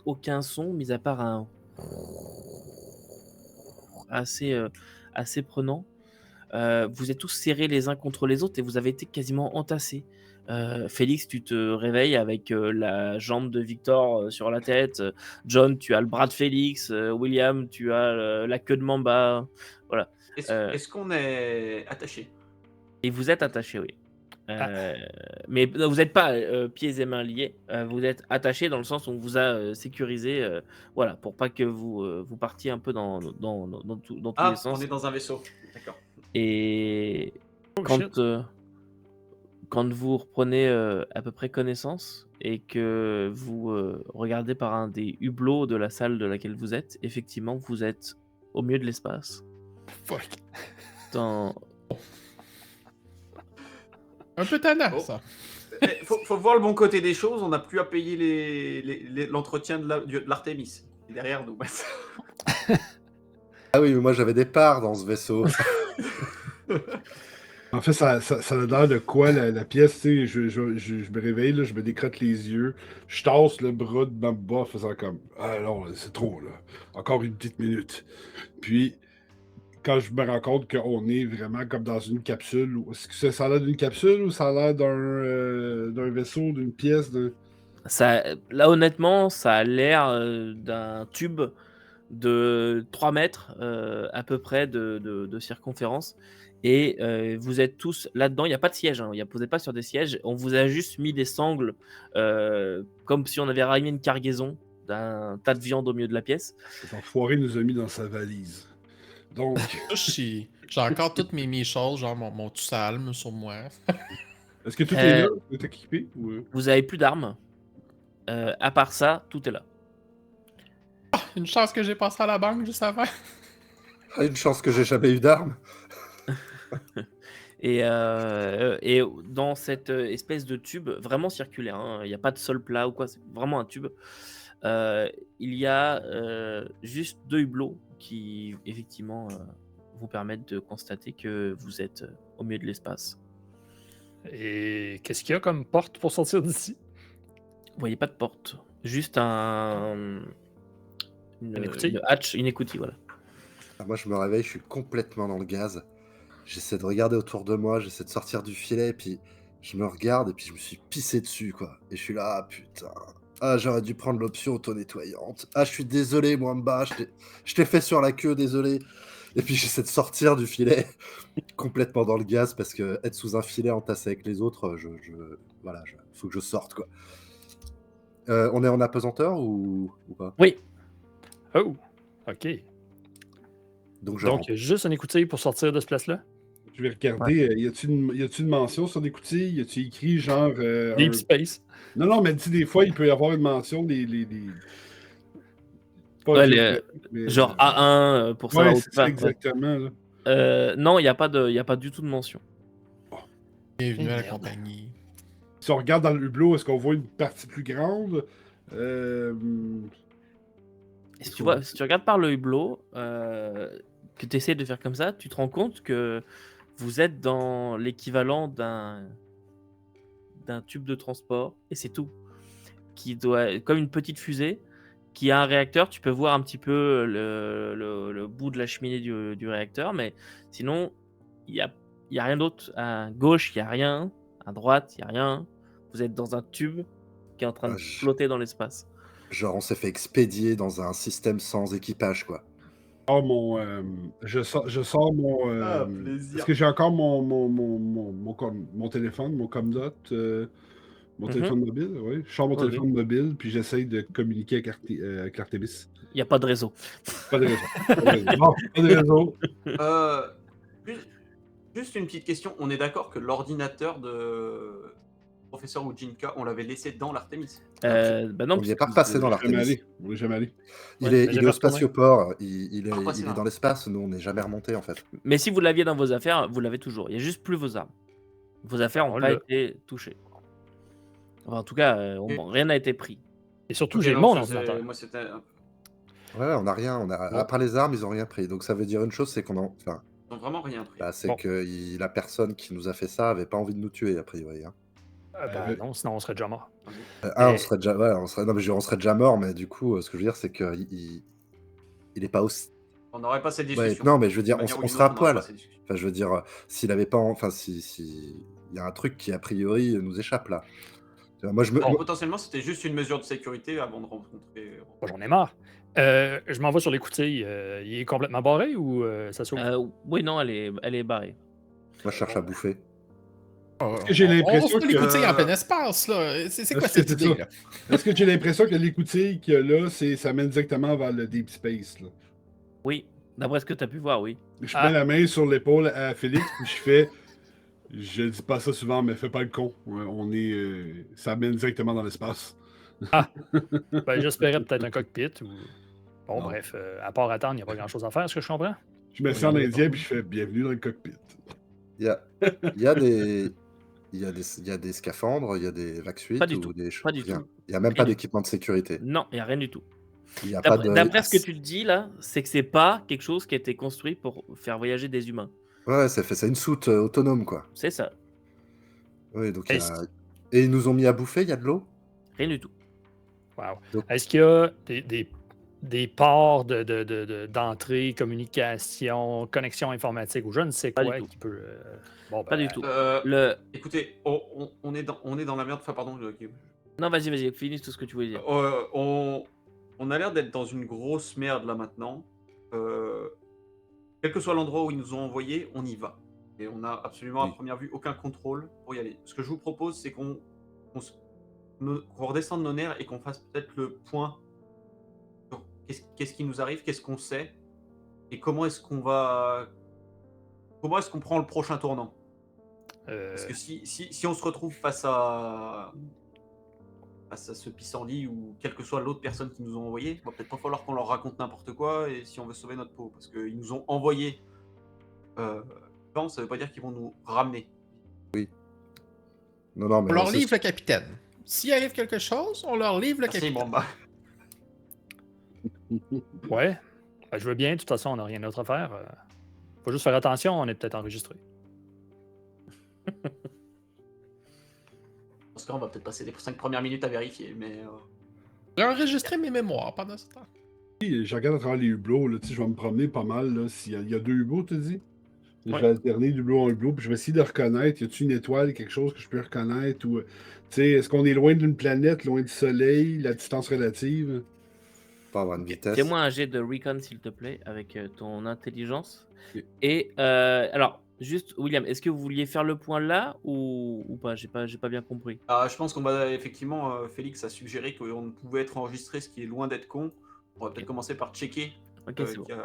Aucun son, mis à part assez prenant. Vous êtes tous serrés les uns contre les autres et vous avez été quasiment entassés. Félix, tu te réveilles avec la jambe de Victor sur la tête. John, tu as le bras de Félix. William, tu as la queue de Mamba. Voilà. Est-ce qu'on est attaché? Et vous êtes attachés, oui. Ah. Mais non, vous n'êtes pas pieds et mains liés. Vous êtes attachés dans le sens où on vous a sécurisé, voilà, pour pas que vous partiez un peu dans tous les Ah, sens. on est dans un vaisseau. D'accord. Et Oh, quand, shit. quand vous reprenez à peu près connaissance et que vous regardez par un des hublots de la salle de laquelle vous êtes, effectivement, vous êtes au milieu de l'espace. Fuck. Dans... Un peu tannant, Oh. ça. Faut voir le bon côté des choses. On n'a plus à payer l'entretien de l'Artemis. C'est derrière nous. Ah oui, mais moi j'avais des parts dans ce vaisseau. En fait, ça a l'air de quoi la pièce, tu sais, je me réveille, là, je me décrotte les yeux, je tasse le bras de Mamba en faisant comme « Ah non, c'est trop, là. Encore une petite minute. » Puis, quand je me rends compte qu'on est vraiment comme dans une capsule, est-ce que ça a l'air d'une capsule ou ça a l'air d'un vaisseau, d'une pièce, Là, honnêtement, ça a l'air d'un tube de 3 mètres à peu près de circonférence. Et vous êtes tous là-dedans. Il n'y a pas de siège. Hein. Vous n'êtes pas sur des sièges. On vous a juste mis des sangles comme si on avait ramené une cargaison d'un tas de viande au milieu de la pièce. Cet enfoiré nous a mis dans sa valise. Donc, J'ai encore toutes mes choses, genre mon salme sur moi. est-ce que tout est là? Euh, Tout est équipé? Ou... Vous avez plus d'armes. À part ça, tout est là. Une chance que j'ai passé à la banque juste avant. Ah, une chance que j'ai jamais eu d'armes. Et dans cette espèce de tube vraiment circulaire, hein, il n'y a pas de sol plat ou quoi, c'est vraiment un tube. Il y a juste 2 hublots qui effectivement vous permettent de constater que vous êtes au milieu de l'espace. Et qu'est-ce qu'il y a comme porte pour sortir d'ici? Vous voyez pas de porte, juste une écoutille? hatch, une écoutille, voilà. Ah, moi je me réveille, je suis complètement dans le gaz. J'essaie de regarder autour de moi, j'essaie de sortir du filet, et puis je me regarde et puis je me suis pissé dessus, quoi. Et je suis là, ah putain. Ah, j'aurais dû prendre l'option auto-nettoyante. Ah, je suis désolé, Mwamba, je t'ai fait sur la queue, désolé. Et puis j'essaie de sortir du filet, complètement dans le gaz, parce que être sous un filet entassé avec les autres, voilà, faut que je sorte, quoi. On est en apesanteur ou pas? Oui, Oh! OK. Donc je Donc, rentre. il y a juste une écoutille pour sortir de ce place-là? Je vais regarder, y a-t-il une mention sur l'écoutille? Y a-t-il écrit genre... Deep Space. Non, mais tu sais, des fois, il peut y avoir une mention pas Ouais, géographique, mais, genre A1 pour savoir ouais, où c'est tu ça, vas. exactement. Là. Non, il n'y a pas du tout de mention. Bienvenue à la Merde. compagnie. Si on regarde dans le hublot, est-ce qu'on voit une partie plus grande? Et si tu regardes par le hublot, que tu essaies de faire comme ça, tu te rends compte que vous êtes dans l'équivalent d'un tube de transport, et c'est tout. Qui doit, comme une petite fusée, qui a un réacteur. Tu peux voir un petit peu le bout de la cheminée du réacteur, mais sinon, il y a rien d'autre. À gauche, il n'y a rien. À droite, il n'y a rien. Vous êtes dans un tube qui est en train de flotter dans l'espace. Genre, on s'est fait expédier dans un système sans équipage, quoi. Je sors mon... plaisir. Est-ce que j'ai encore mon téléphone, mon Comdot, mon téléphone mobile? Oui, je sors mon Oui, téléphone mobile, puis j'essaye de communiquer avec l'Artemis. Il n'y a pas de réseau. Pas de réseau. Pas de réseau. Non, pas de réseau. Juste une petite question. On est d'accord que l'ordinateur de professeur Ujinka, on l'avait laissé dans l'Artemis? Bah non, On n'y est pas puisque repassé dans On n'est jamais l'Artemis. allé. On n'est jamais allé. Il Ouais, est jamais au retourné. spatioport, il est repassé là. dans l'espace, nous on n'est jamais remonté en fait. Mais si vous l'aviez dans vos affaires, vous l'avez toujours. Il n'y a juste plus vos armes. Vos affaires n'ont On pas l'a. été touchées. Enfin, en tout cas, rien n'a été pris. Et surtout, Ok, j'ai non, mon ça, ordinateur. moi, c'était... Ouais, on n'a rien, à part les armes, ils n'ont rien pris. Donc ça veut dire une chose, c'est Ils n'ont vraiment rien pris. c'est Bon. que la personne qui nous a fait ça avait pas envie de nous tuer, a priori. Hein. Non, sinon on serait déjà mort. On serait déjà, on serait déjà mort, mais du coup, ce que je veux dire, c'est qu'il est pas aussi. On n'aurait pas cette Ouais, discussion. non, mais je veux dire, D'une manière ou on d'une sera à autre, on n'aurait pas poil. cette discussion. Enfin, je veux dire, s'il avait pas, enfin, si, il y a un truc qui a priori nous échappe là. Tu vois, moi, Alors, potentiellement, c'était juste une mesure de sécurité avant de rencontrer. Moi, j'en ai marre. Je m'en vais sur l'écoutille. Il est complètement barré ou ça s'ouvre? Oui, non, elle est barrée. moi, je cherche à bouffer. Est-ce que j'ai On l'impression ouvre pas l'écoutille en que- plein espace, là. C'est quoi Est-ce que cette c'est ça? idée-là? Est-ce que j'ai l'impression que l'écoutille qu'il y a là, ça mène directement vers le Deep Space, là? Oui, d'après ce que tu as pu voir, oui. Je mets la main sur l'épaule à Félix, puis je fais. Je dis pas ça souvent, mais fais pas le con. On est. Ça mène directement dans l'espace. Ben, j'espérais peut-être un cockpit ou. Bon, Non. bref, à part attendre, il n'y a pas grand-chose à faire, est-ce que je comprends? Je mets ça en Oui, indien, puis je fais bienvenue dans le cockpit. Il y a, il y a des. Il y a des scaphandres, il y a des vac suites Pas du ou tout, des choses. pas du tout. Il n'y a même Rien pas du d'équipement de sécurité. Non, il n'y a rien du tout. Il n'y a pas de. D'après ce que tu te dis là, c'est que c'est pas quelque chose qui a été construit pour faire voyager des humains. Ouais, c'est une soute autonome, quoi. C'est ça, Oui, donc il y a. Est-ce Et ils nous ont mis à bouffer, il y a de l'eau. rien du tout. wow. Donc- Est-ce qu'il y a des ports d'entrée, communication, connexion informatique ou je ne sais Pas quoi du tout. qui peut. Bon, Pas ben, du tout. Euh, Le... Écoutez, on est dans la merde. Enfin, pardon. Non, vas-y, finis tout ce que tu voulais dire. On a l'air d'être dans une grosse merde là maintenant. Quel que soit l'endroit où ils nous ont envoyés, on y va. Et on n'a absolument Oui. à première vue aucun contrôle pour y aller. Ce que je vous propose, c'est qu'on redescende nos nerfs et qu'on fasse peut-être le point sur qu'est-ce qui nous arrive, qu'est-ce qu'on sait, et comment est-ce qu'on prend le prochain tournant. Parce que si on se retrouve face à ce pissenlit ou quelle que soit l'autre personne qui nous ont envoyé, va peut-être pas falloir qu'on leur raconte n'importe quoi et si on veut sauver notre peau. Parce qu'ils nous ont envoyé. Ça veut pas dire qu'ils vont nous ramener. Non, mais On leur c'est- livre le capitaine. S'il arrive quelque chose, on leur livre le Merci, capitaine. bon, bah. ouais. Ben, je veux bien, de toute façon, on n'a rien d'autre à faire. Faut juste faire attention, on est peut-être enregistré. Parce qu'on va peut-être passer les 5 premières minutes à vérifier, mais. J'ai enregistré mes mémoires pendant ce temps. Je regarde à travers les hublots, là, tu sais, je vais me promener pas mal. Là, il y a 2 hublots, tu dis? Je Ouais. vais alterner d'hublot en hublot, puis je vais essayer de reconnaître. Y a-t-il une étoile, quelque chose que je peux reconnaître? Ou, tu sais, est-ce qu'on est loin d'une planète, loin du soleil, la distance relative? pas avoir une vitesse. Fais-moi un jet de recon, s'il te plaît, avec ton intelligence. Ok. Et alors, juste, William, est-ce que vous vouliez faire le point là ou pas? J'ai pas bien compris. Je pense qu'on va effectivement. Félix a suggéré qu'on pouvait être enregistré, ce qui est loin d'être con. On va peut-être commencer par checker Ok, c'est bon. qu'il n'y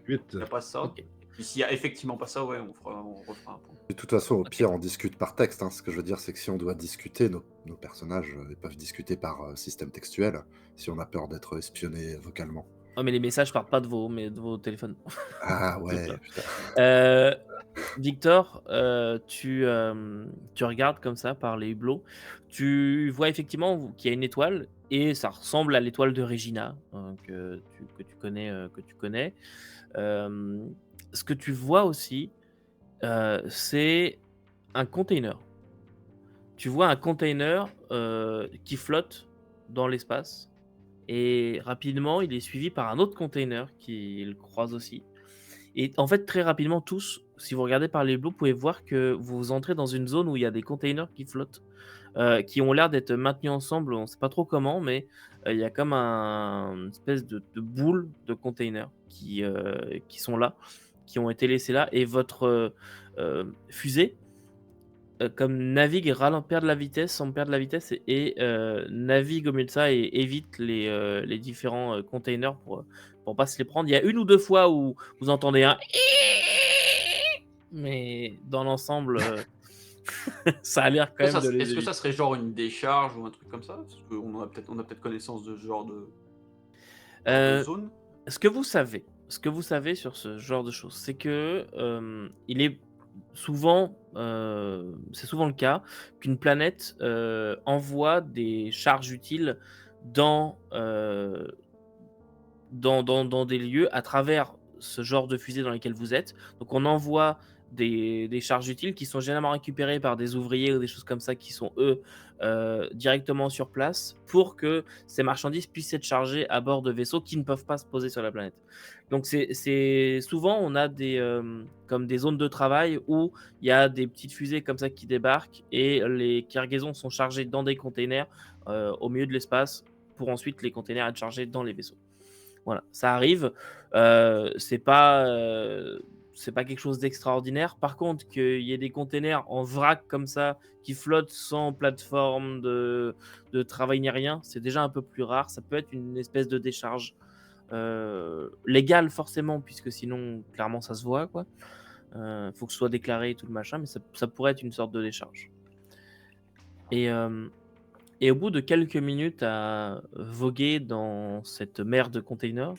8. a pas ça. Ok. Et s'il n'y a effectivement pas ça, ouais, on refera un point. De toute façon, au pire, on discute par texte. Hein. Ce que je veux dire, c'est que si on doit discuter, nos personnages ils peuvent discuter par système textuel, si on a peur d'être espionné vocalement. Oh, mais les messages partent pas de vos téléphones. Ah ouais, putain. Victor, tu regardes comme ça par les hublots. Tu vois effectivement qu'il y a une étoile et ça ressemble à l'étoile de Regina que tu connais. Ce que tu vois aussi, c'est un container. Tu vois un container qui flotte dans l'espace et rapidement il est suivi par un autre container qui le croise aussi. Et en fait, très rapidement, tous, si vous regardez par les bleus, vous pouvez voir que vous entrez dans une zone où il y a des containers qui flottent, qui ont l'air d'être maintenus ensemble. On ne sait pas trop comment, mais il y a comme une espèce de boule de containers qui sont là, qui ont été laissés là. Et votre fusée, comme navigue, perd de la vitesse, sans perdre de la vitesse, et navigue au milieu de ça et évite les différents containers pour pas se les prendre. Il y a une ou deux fois où vous entendez un mais dans l'ensemble, ça a l'air quand même de les Est-ce que éviter. ça serait genre une décharge ou un truc comme ça? Parce qu'on a peut-être connaissance de ce genre de zone. Ce que vous savez sur ce genre de choses, c'est que il est souvent, c'est souvent le cas qu'une planète envoie des charges utiles dans des lieux à travers ce genre de fusée dans lesquels vous êtes. Donc on envoie des charges utiles qui sont généralement récupérées par des ouvriers ou des choses comme ça qui sont, eux, directement sur place pour que ces marchandises puissent être chargées à bord de vaisseaux qui ne peuvent pas se poser sur la planète. Donc c'est souvent, on a comme des zones de travail où il y a des petites fusées comme ça qui débarquent et les cargaisons sont chargées dans des containers, au milieu de l'espace pour ensuite les containers être chargés dans les vaisseaux. Voilà, ça arrive. C'est pas quelque chose d'extraordinaire. Par contre, qu'il y ait des containers en vrac comme ça qui flottent sans plateforme de travail ni rien, c'est déjà un peu plus rare. Ça peut être une espèce de décharge légale forcément, puisque sinon, clairement, ça se voit, quoi. Faut que ce soit déclaré et tout le machin, mais ça pourrait être une sorte de décharge. Et au bout de quelques minutes à voguer dans cette mer de containers,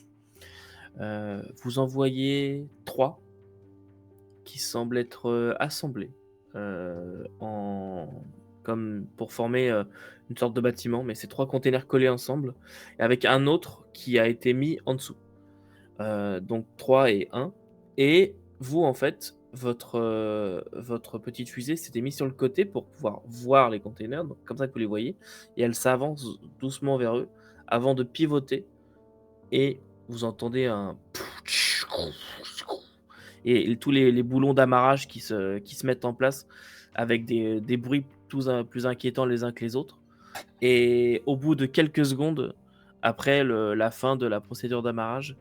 vous en voyez 3 qui semblent être assemblés comme pour former une sorte de bâtiment, mais c'est 3 containers collés ensemble, et avec un autre qui a été mis en dessous. Donc 3 et 1. Et vous, en fait, votre petite fusée s'était mise sur le côté pour pouvoir voir les containers, donc comme ça que vous les voyez, et elle s'avance doucement vers eux avant de pivoter, et vous entendez un... Et tous les boulons d'amarrage qui se mettent en place avec des bruits plus inquiétants les uns que les autres. Et au bout de quelques secondes, après la fin de la procédure d'amarrage,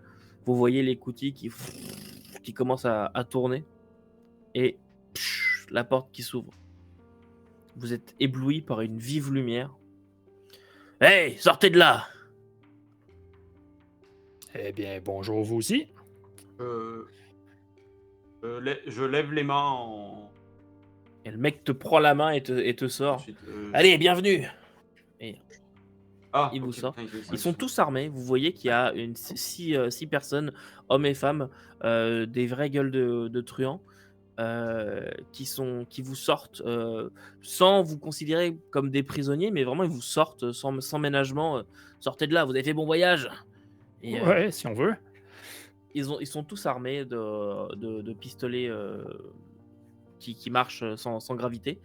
vous voyez l'écoutille qui commence à tourner et la porte qui s'ouvre. Vous êtes ébloui par une vive lumière. Hey, sortez de là! Eh bien, bonjour vous aussi. Je lève les mains en... Et le mec te prend la main et te sort. Ensuite, Allez, bienvenue! Et il ok, vous sort. putain, Ils sont tous armés. Vous voyez qu'il y a 6 personnes, hommes et femmes, des vraies gueules de truands, qui vous sortent sans vous considérer comme des prisonniers, mais vraiment ils vous sortent sans ménagement. Sortez de là, vous avez fait bon voyage. Et Ouais, si on veut. ils sont tous armés de pistolets qui marchent sans gravité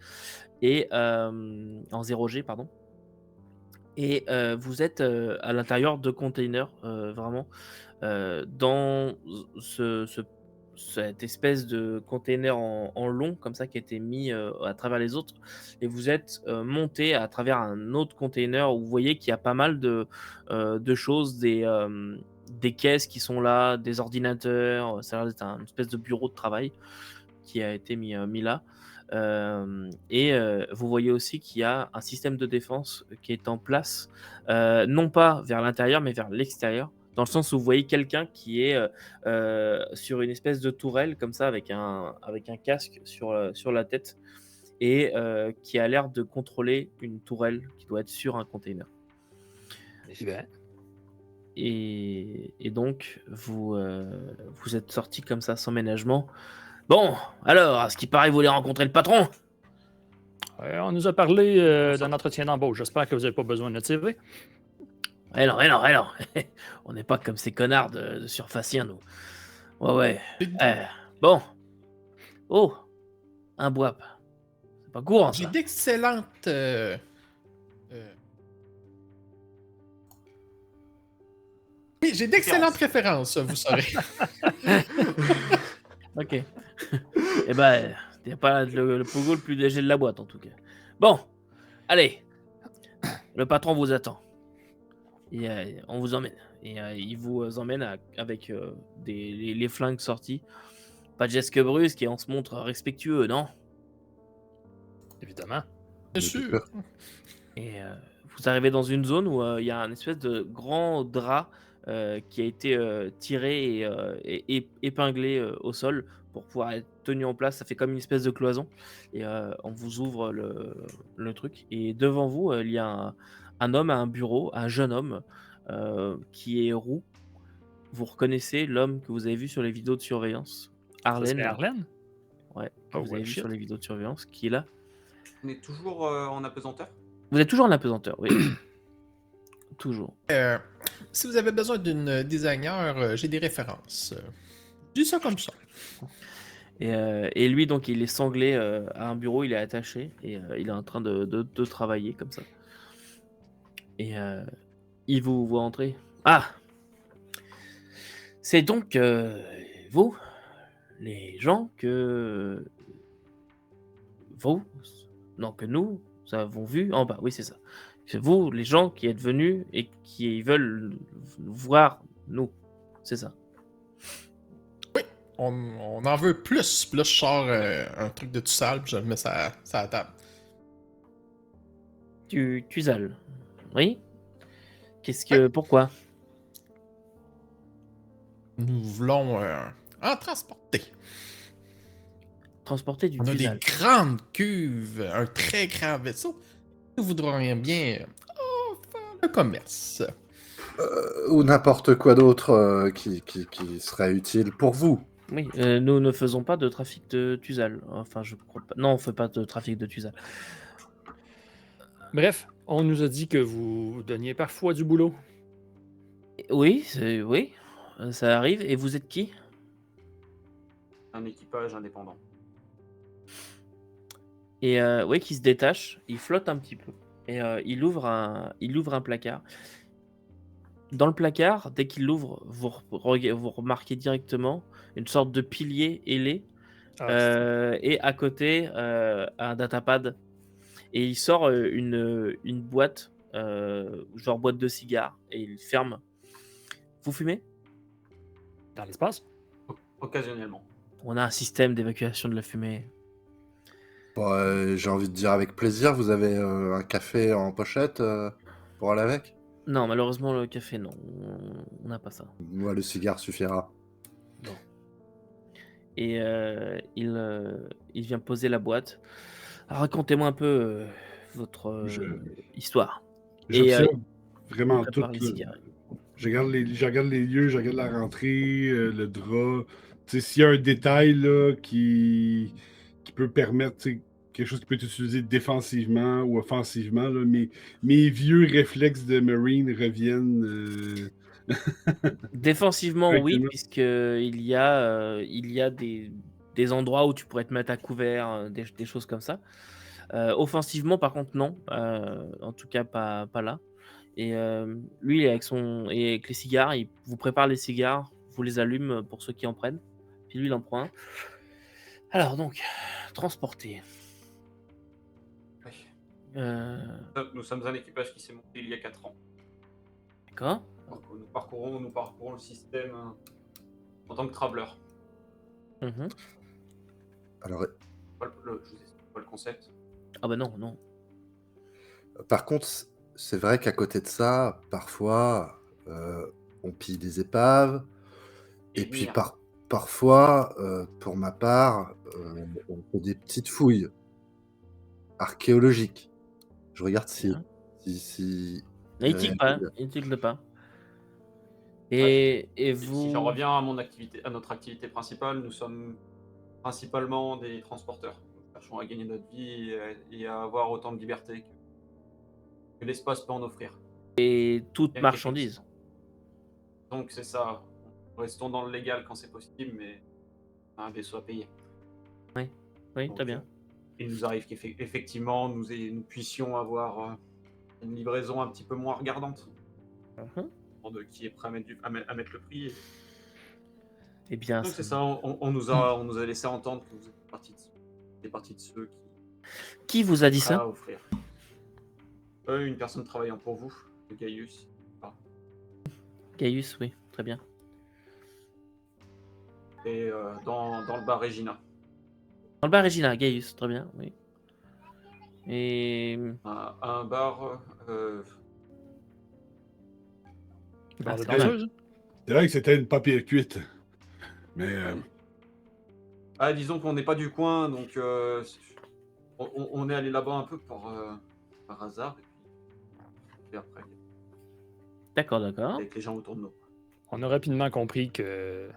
et en 0G, pardon. Et vous êtes à l'intérieur de containers, vraiment, dans cette espèce de container en long, comme ça, qui a été mis à travers les autres. Et vous êtes monté à travers un autre container où vous voyez qu'il y a pas mal de choses, des caisses qui sont là, des ordinateurs. Ça a l'air d'être une espèce de bureau de travail qui a été mis là. Vous voyez aussi qu'il y a un système de défense qui est en place, non pas vers l'intérieur, mais vers l'extérieur, dans le sens où vous voyez quelqu'un qui est sur une espèce de tourelle, comme ça, avec un casque sur la tête, et qui a l'air de contrôler une tourelle qui doit être sur un container. Eh bien, Et donc, vous êtes sorti comme ça, sans ménagement. Bon, alors, à ce qui paraît, vous voulez rencontrer le patron? on nous a parlé d'un entretien d'embauche. J'espère que vous n'avez pas besoin de notre CV. Eh non. On n'est pas comme ces connards de surfaciens, nous. Ouais. Bon. Oh, un boap. C'est pas courant, J'ai ça. d'excellentes. Oui, j'ai d'excellentes références, vous saurez. Ok. Eh ben, t'es pas le pogo le plus léger de la boîte, en tout cas. Bon, allez. Le patron vous attend. Et on vous emmène. Et il vous emmène avec les flingues sortis. Pas de geste brusque et on se montre respectueux, non? Évidemment. Bien sûr. Et vous arrivez dans une zone où il y a un espèce de grand drap qui a été tiré et épinglé au sol pour pouvoir être tenu en place. Ça fait comme une espèce de cloison. Et on vous ouvre le truc. Et devant vous, il y a un homme à un bureau, un jeune homme qui est roux. Vous reconnaissez l'homme que vous avez vu sur les vidéos de surveillance. Ça serait Arlen. Arlen? Ouais, Oh, vous avez vu shit. sur les vidéos de surveillance, qui est là. On est toujours en apesanteur? Vous êtes toujours en apesanteur, oui. Toujours. Si vous avez besoin d'une designer, j'ai des références. Je dis ça comme ça. Et lui, donc, il est sanglé à un bureau, il est attaché et il est en train de travailler comme ça. Et il vous voit entrer. Ah! C'est donc vous, les gens que vous, non, que nous avons vu en bas. Oui, c'est ça. C'est vous, les gens qui êtes venus et qui veulent nous voir, nous. C'est ça. On en veut plus. Puis là, je sors un truc de tout sale, puis je le mets ça à la table. Tu sales. Oui? Qu'est-ce que. Pourquoi? Nous voulons en transporter. Transporter du On a des Tuzal. grandes cuves, un très grand vaisseau. Nous voudrions bien faire le commerce. Ou n'importe quoi d'autre qui serait utile pour vous. Oui, nous ne faisons pas de trafic de Tuzal. Enfin, je crois pas. Non, on fait pas de trafic de Tuzal. Bref, on nous a dit que vous donniez parfois du boulot. Oui, oui, ça arrive. Et vous êtes qui? Un équipage indépendant. Et oui, qui se détache, il flotte un petit peu. Et il ouvre un placard. Dans le placard, dès qu'il l'ouvre, vous remarquez directement une sorte de pilier ailé. Et à côté, un datapad. Et il sort une boîte, genre boîte de cigares, et il ferme. Vous fumez? Dans l'espace? Occasionnellement. On a un système d'évacuation de la fumée. Bon, j'ai envie de dire avec plaisir, vous avez un café en pochette pour aller avec? Non, malheureusement, le café, non. On n'a pas ça. Moi, le cigare suffira. Bon. Et il vient poser la boîte. Alors, racontez-moi un peu votre histoire. J'observe Il vraiment tout. prépare les cigarettes. Je regarde les lieux, je regarde la rentrée, le drap. Tu sais, s'il y a un détail là, qui peut permettre, tu sais, quelque chose qui peut être utilisé défensivement ou offensivement, là, mes vieux réflexes de Marine reviennent. Défensivement, oui, Tranquillement. puisqu'il y a des endroits où tu pourrais te mettre à couvert, des choses comme ça. Offensivement, par contre, non. En tout cas, pas là. Et lui, avec les cigares, il vous prépare les cigares, vous les allume pour ceux qui en prennent. Puis lui, il en prend un. Alors donc, transporter. Oui. Euh, Nous sommes un équipage qui s'est monté il y a 4 ans. D'accord. Donc, nous parcourons le système en tant que traveler. Mhm. Alors, Je vous explique pas le concept. Ah bah non. par contre, c'est vrai qu'à côté de ça, parfois, on pille des épaves. Et puis merde. parfois, pour ma part, on fait des petites fouilles archéologiques. Je regarde Bien. si Il tique pas. Et vous... Si j'en reviens à notre activité principale, nous sommes principalement des transporteurs. Nous cherchons à gagner notre vie et à avoir autant de liberté que l'espace peut en offrir. Et toute Bien marchandise. Donc c'est ça. Restons dans le légal quand c'est possible, mais on a un vaisseau à payer. Oui, Donc, très bien. Il nous arrive qu'effectivement nous puissions avoir une livraison un petit peu moins regardante. Mhm. Qui est prêt à mettre le prix. Eh bien, Donc c'est ça, on nous a laissé entendre que vous êtes partie de ceux Qui vous a dit prêts à ça? offrir. Une personne travaillant pour vous, de Gaius. Gaius, oui, très bien. Et dans le bar Regina. Dans le bar Regina, Gaius, très bien, oui. Et... Un bar... Bar de c'est normal. danseuse? C'est vrai que c'était une papier cuite. Mais disons qu'on n'est pas du coin, donc on est allé là-bas un peu par hasard. Et après, D'accord. avec les gens autour de nous. On a rapidement compris que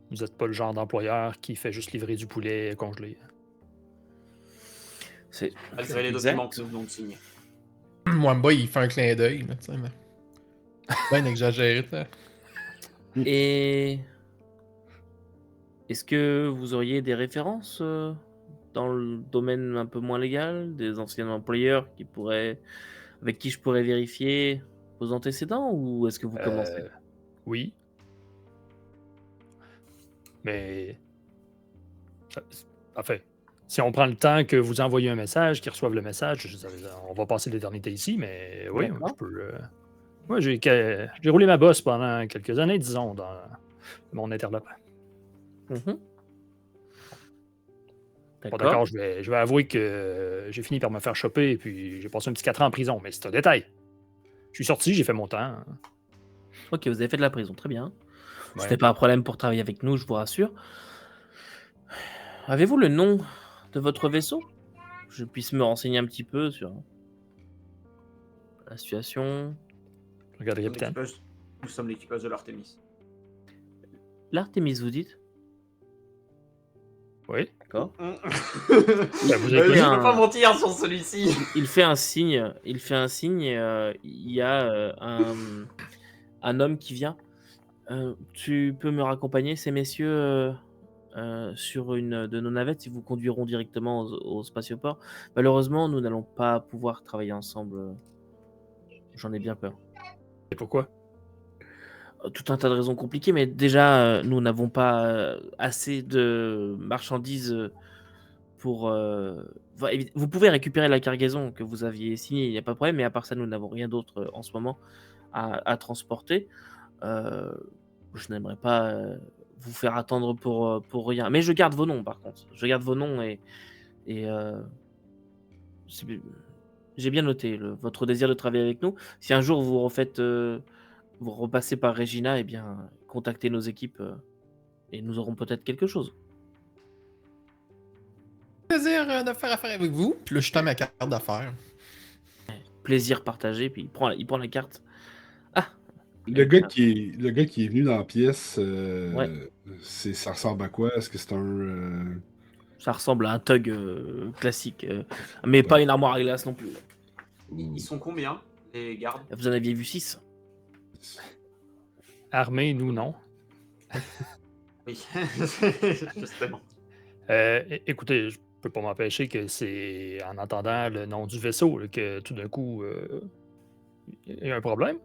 vous n'êtes pas le genre d'employeur qui fait juste livrer du poulet congelé. C'est Malgré les exact. documents que nous venons de signer. Mwamba, il fait un clin d'œil, là, tu sais, mais. Ben exagéré, tu sais. Et Est-ce que vous auriez des références dans le domaine un peu moins légal, des anciens employeurs avec qui je pourrais vérifier vos antécédents, ou est-ce que vous commencez? Oui, mais enfin, si on prend le temps que vous envoyez un message, qu'ils reçoivent le message, on va passer l'éternité ici, mais oui, je D'accord. peux. Moi, j'ai roulé ma bosse pendant quelques années, disons, dans mon interlope. Mhm. Bon, D'accord. d'accord, je vais avouer que j'ai fini par me faire choper et puis j'ai passé un petit 4 ans en prison, mais c'est un détail. Je suis sorti, j'ai fait mon temps. Ok, vous avez fait de la prison, très bien. Ce Ouais. n'est pas un problème pour travailler avec nous, je vous rassure. Avez-vous le nom de votre vaisseau? Je puisse me renseigner un petit peu sur la situation. Regardez, capitaine. Nous sommes l'équipage de l'Artemis. L'Artemis, vous dites? Oui. D'accord. Ben, vous Je avez connu peux pas mentir sur celui-ci. Il fait un signe. Il fait un signe. Il y a un homme qui vient. Tu peux me raccompagner, ces messieurs, sur une de nos navettes. Ils vous conduiront directement au spatioport. Malheureusement, nous n'allons pas pouvoir travailler ensemble. J'en ai bien peur. Et pourquoi? Tout un tas de raisons compliquées, mais déjà, nous n'avons pas assez de marchandises pour. Vous pouvez récupérer la cargaison que vous aviez signée, il n'y a pas de problème, mais à part ça, nous n'avons rien d'autre en ce moment à transporter. Euh, je n'aimerais pas vous faire attendre pour rien. Mais je garde vos noms, par contre. Je garde vos noms et c'est- j'ai bien noté votre désir de travailler avec nous. Si un jour vous refaites. Vous repassez par Regina, eh bien, contactez nos équipes et nous aurons peut-être quelque chose. Plaisir de faire affaire avec vous. Puis là, je tends ma carte d'affaires. Plaisir partagé, puis il prend la carte. Ah, Le gars qui est venu dans la pièce, ouais, ça ressemble à quoi? Est-ce que c'est un. ça ressemble à un thug classique, mais pas une armoire à glace non plus. Ils sont combien, les gardes? Vous en aviez vu 6? Armé, nous, non. Oui, justement. Écoutez, je peux pas m'empêcher que c'est en entendant le nom du vaisseau là, que tout d'un coup, il y a un problème.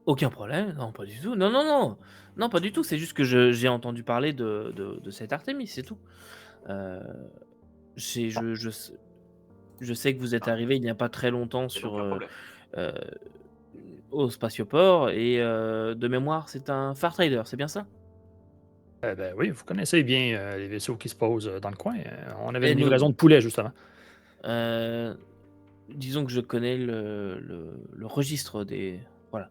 Aucun problème, non, pas du tout. Non, non, non, non, pas du tout. C'est juste que j'ai entendu parler de cette Artemis, c'est tout. Euh, je sais que vous êtes arrivé il n'y a pas très longtemps Il y a aucun problème. euh, au spatioport et de mémoire, c'est un Far Trader, c'est bien ça? Ben oui, vous connaissez bien les vaisseaux qui se posent dans le coin. On avait Et une nous- livraison de poulet, justement. Disons que je connais le registre des. Voilà.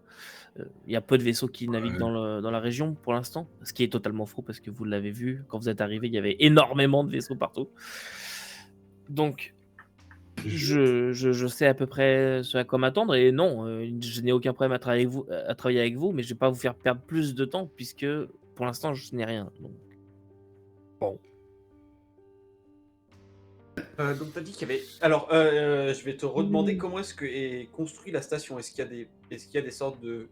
Il y a peu de vaisseaux qui naviguent dans la région pour l'instant, ce qui est totalement faux parce que vous l'avez vu, quand vous êtes arrivé, il y avait énormément de vaisseaux partout. Donc, je sais à peu près ce à quoi m'attendre et non, je n'ai aucun problème à travailler avec vous, mais je ne vais pas vous faire perdre plus de temps puisque pour l'instant, je n'ai rien. Donc, Donc t'as dit qu'il y avait. Alors, je vais te redemander comment est-ce que est construite la station. Est-ce qu'il y a des sortes de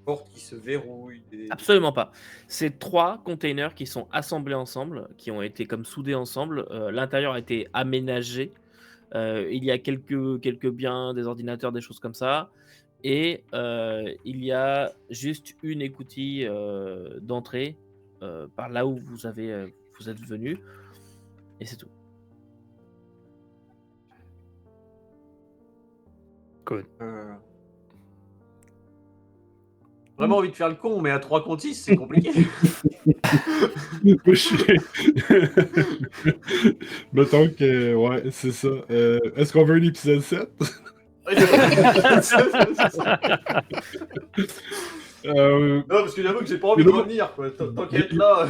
portes qui se verrouillent absolument pas. C'est 3 containers qui sont assemblés ensemble, qui ont été comme soudés ensemble. L'intérieur a été aménagé. Il y a quelques biens, des ordinateurs, des choses comme ça. Et il y a juste une écoutille d'entrée par là où vous êtes venu. Et c'est tout. Good. Vraiment envie de faire le con, mais à 3 contre 6, c'est compliqué. Moi, je suis. Mettons que. Ouais, c'est ça. Est-ce qu'on veut un épisode 7? Non, parce que j'avoue que j'ai pas envie de revenir, quoi. Tant qu'à être là.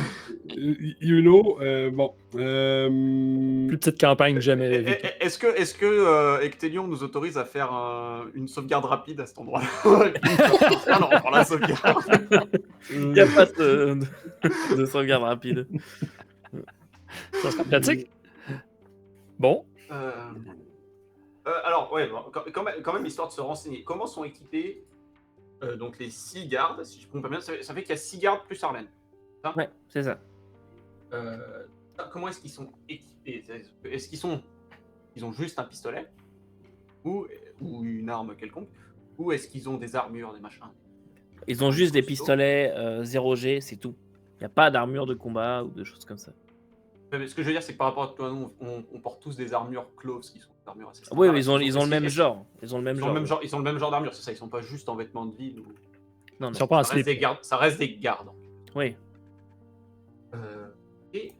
Bon. Plus petite campagne jamais vécue. Est-ce que Ectelion nous autorise à faire une sauvegarde rapide à cet endroit-là? On reprend la sauvegarde. Il n'y a pas de sauvegarde rapide. Ça serait pratique. Bon. Alors, ouais, bon, quand même, histoire de se renseigner. Comment sont équipés donc les 6 gardes, si je comprends bien, ça fait qu'il y a 6 gardes plus Arlène. Ouais, c'est ça. comment est-ce qu'ils sont équipés? Est-ce ils ont juste un pistolet ou une arme quelconque? Ou est-ce qu'ils ont des armures, des machins? Ils ont juste des Costaud. pistolets 0G, c'est tout. Il n'y a pas d'armure de combat ou de choses comme ça. Mais ce que je veux dire, c'est que par rapport à toi, nous, on porte tous des armures close, qui sont des armures assez Oui, standards. oui, Est-ce qu'ils ils ont le même est-ce- genre. Ils ont le même Ils ont le genre. même genre, ils ont le même genre d'armure, c'est ça. Ils sont pas juste en vêtements de ville. Non, Ils non. sont pas en Ça reste slip. des gardes. Ça reste des gardes. Oui. Et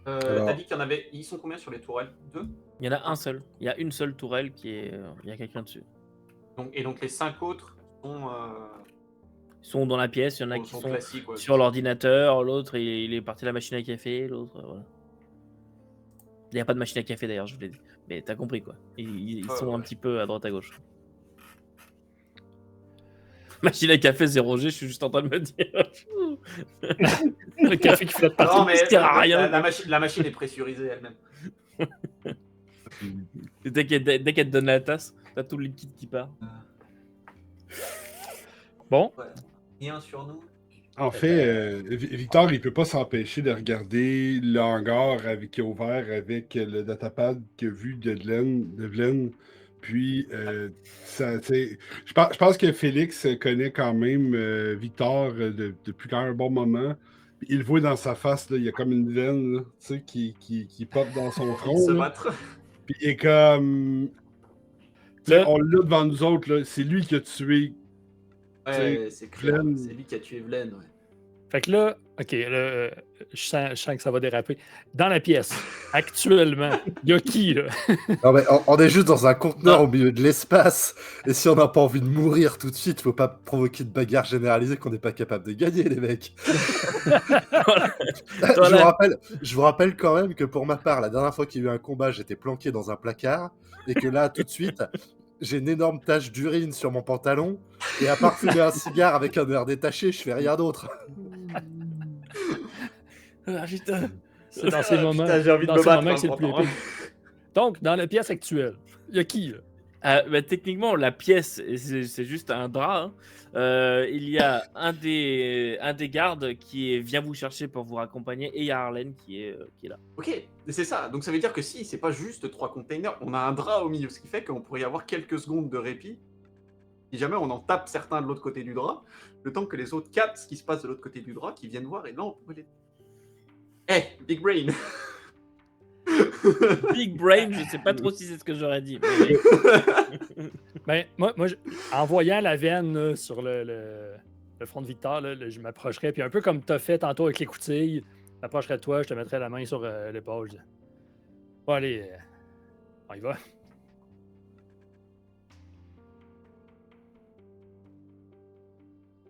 Alors- t'as dit qu'il y en avait. Ils sont combien sur les tourelles? 2. Il y en a un seul. Il y a une seule tourelle qui est. Il y a quelqu'un dessus. Donc les 5 autres sont. Ils sont dans la pièce. Il y en a qui sont sont classiques. Ouais. sur l'ordinateur. L'autre, il est parti à la machine à café. L'autre, voilà. Il n'y a pas de machine à café d'ailleurs, je vous l'ai dit. Mais t'as compris quoi. Ils sont un Ouais. petit peu à droite à gauche. Machine à café 0G, je suis juste en train de me dire. Le café qui flotte partout. Non, mais ça sert à rien. la machine est pressurisée elle-même. Dès qu'elle te donne la tasse, t'as tout le liquide qui part. Bon, Rien sur nous. En fait, Victor, il peut pas s'empêcher de regarder le hangar qui est ouvert avec le datapad qu'il a vu de Vlen. Puis, ça, tu sais, je pense que Félix connaît quand même Victor depuis un bon moment. Puis il le voit dans sa face, là, il y a comme une veine là, tu sais, qui pop dans son front. Ils se là. battent. Puis il est comme. Tu sais, Là- on l'a devant nous autres, là, c'est lui qui a tué. Ouais, c'est clair. Vlen. C'est lui qui a tué Vlen. Ouais. fait que là, OK, là, je sens que ça va déraper. Dans la pièce, actuellement, il y a qui, là? Non, mais on est juste dans un conteneur Non. au milieu de l'espace. Et si on n'a pas envie de mourir tout de suite, faut pas provoquer de bagarre généralisée qu'on n'est pas capable de gagner, les mecs. Voilà. Je vous rappelle quand même que pour ma part, la dernière fois qu'il y a eu un combat, j'étais planqué dans un placard. Et que là, tout de suite, j'ai une énorme tache d'urine sur mon pantalon. Et à part fumer un cigare avec un air détaché, je fais rien d'autre. Ah, putain. C'est dans ces moments, Putain, j'ai envie de dans me ces battre, moments que c'est le hein, plus pourtant, épique. Donc, dans la pièce actuelle, il y a qui, là? Bah, techniquement, la pièce, c'est juste un drap. Hein. Il y a un des gardes qui vient vous chercher pour vous raccompagner et il y a Arlène qui est là. Ok, c'est ça. Donc ça veut dire que si c'est pas juste 3 containers, on a un drap au milieu, ce qui fait qu'on pourrait y avoir quelques secondes de répit. Si jamais on en tape certains de l'autre côté du drap, le temps que les autres captent ce qui se passe de l'autre côté du drap, qu'ils viennent voir et là on pourrait les. Big brain. Big Brain, je sais pas trop si c'est ce que j'aurais dit. Mais... Ben, moi en voyant la veine là, sur le front de Victor, là, je m'approcherais, puis un peu comme tu as fait tantôt avec les coutilles, je m'approcherais de toi, je te mettrais la main sur l'épaule. Je dis, bon, allez, on y va.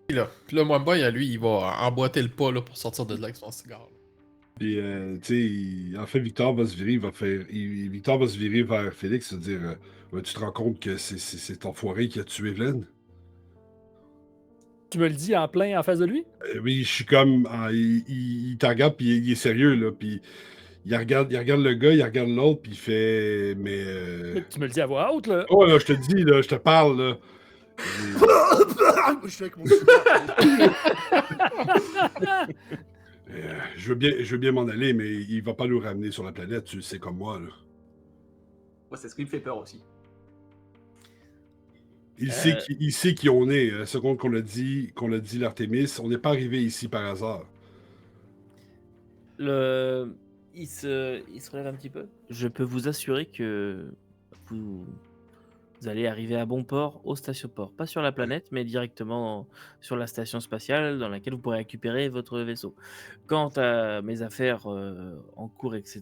Puis là, moi, boy, lui, il va emboîter le pas là, pour sortir de là avec son cigare. Là. Puis, tu sais, en fait, Victor va se virer, Victor va se virer vers Félix et dire tu te rends compte que c'est ton foiré qui a tué Vlen? Tu me le dis en plein en face de lui? Oui, je suis comme. Il te regarde, puis il est sérieux, là. Puis il regarde le gars, il regarde l'autre, puis il fait. Mais. Tu me le dis à voix haute, là. Oh, là, je te dis, là, je te parle, là. Je suis avec mon cigare. Je veux bien m'en aller, mais il va pas nous ramener sur la planète, tu le sais comme moi, là. Moi, c'est ce qui me fait peur aussi. Il sait qui on est. La seconde qu'on l'a dit l'Artémis, on n'est pas arrivé ici par hasard. Il se relève un petit peu. Je peux vous assurer que vous allez arriver à bon port au statioport. Pas sur la planète, mais directement sur la station spatiale dans laquelle vous pourrez récupérer votre vaisseau. Quant à mes affaires en cours, etc.,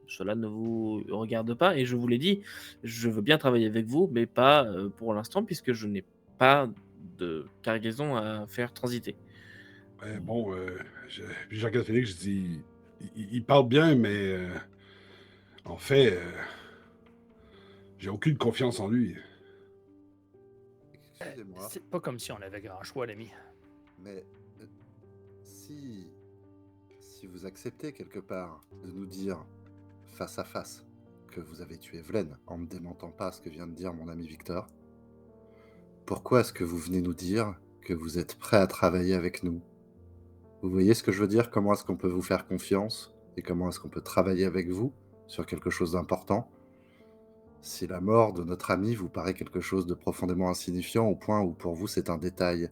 cela ne vous regarde pas. Et je vous l'ai dit, je veux bien travailler avec vous, mais pas pour l'instant, puisque je n'ai pas de cargaison à faire transiter. Bon, je regarde Félix, je dis il parle bien, mais en fait, j'ai aucune confiance en lui. Excusez-moi, C'est pas comme si on avait grand choix, l'ami. mais si vous acceptez quelque part de nous dire face à face que vous avez tué Vlen en ne démentant pas ce que vient de dire mon ami Victor, pourquoi est-ce que vous venez nous dire que vous êtes prêt à travailler avec nous Vous voyez ce que je veux dire? Comment est-ce qu'on peut vous faire confiance et comment est-ce qu'on peut travailler avec vous sur quelque chose d'important? Si la mort de notre ami vous paraît quelque chose de profondément insignifiant au point où pour vous c'est un détail.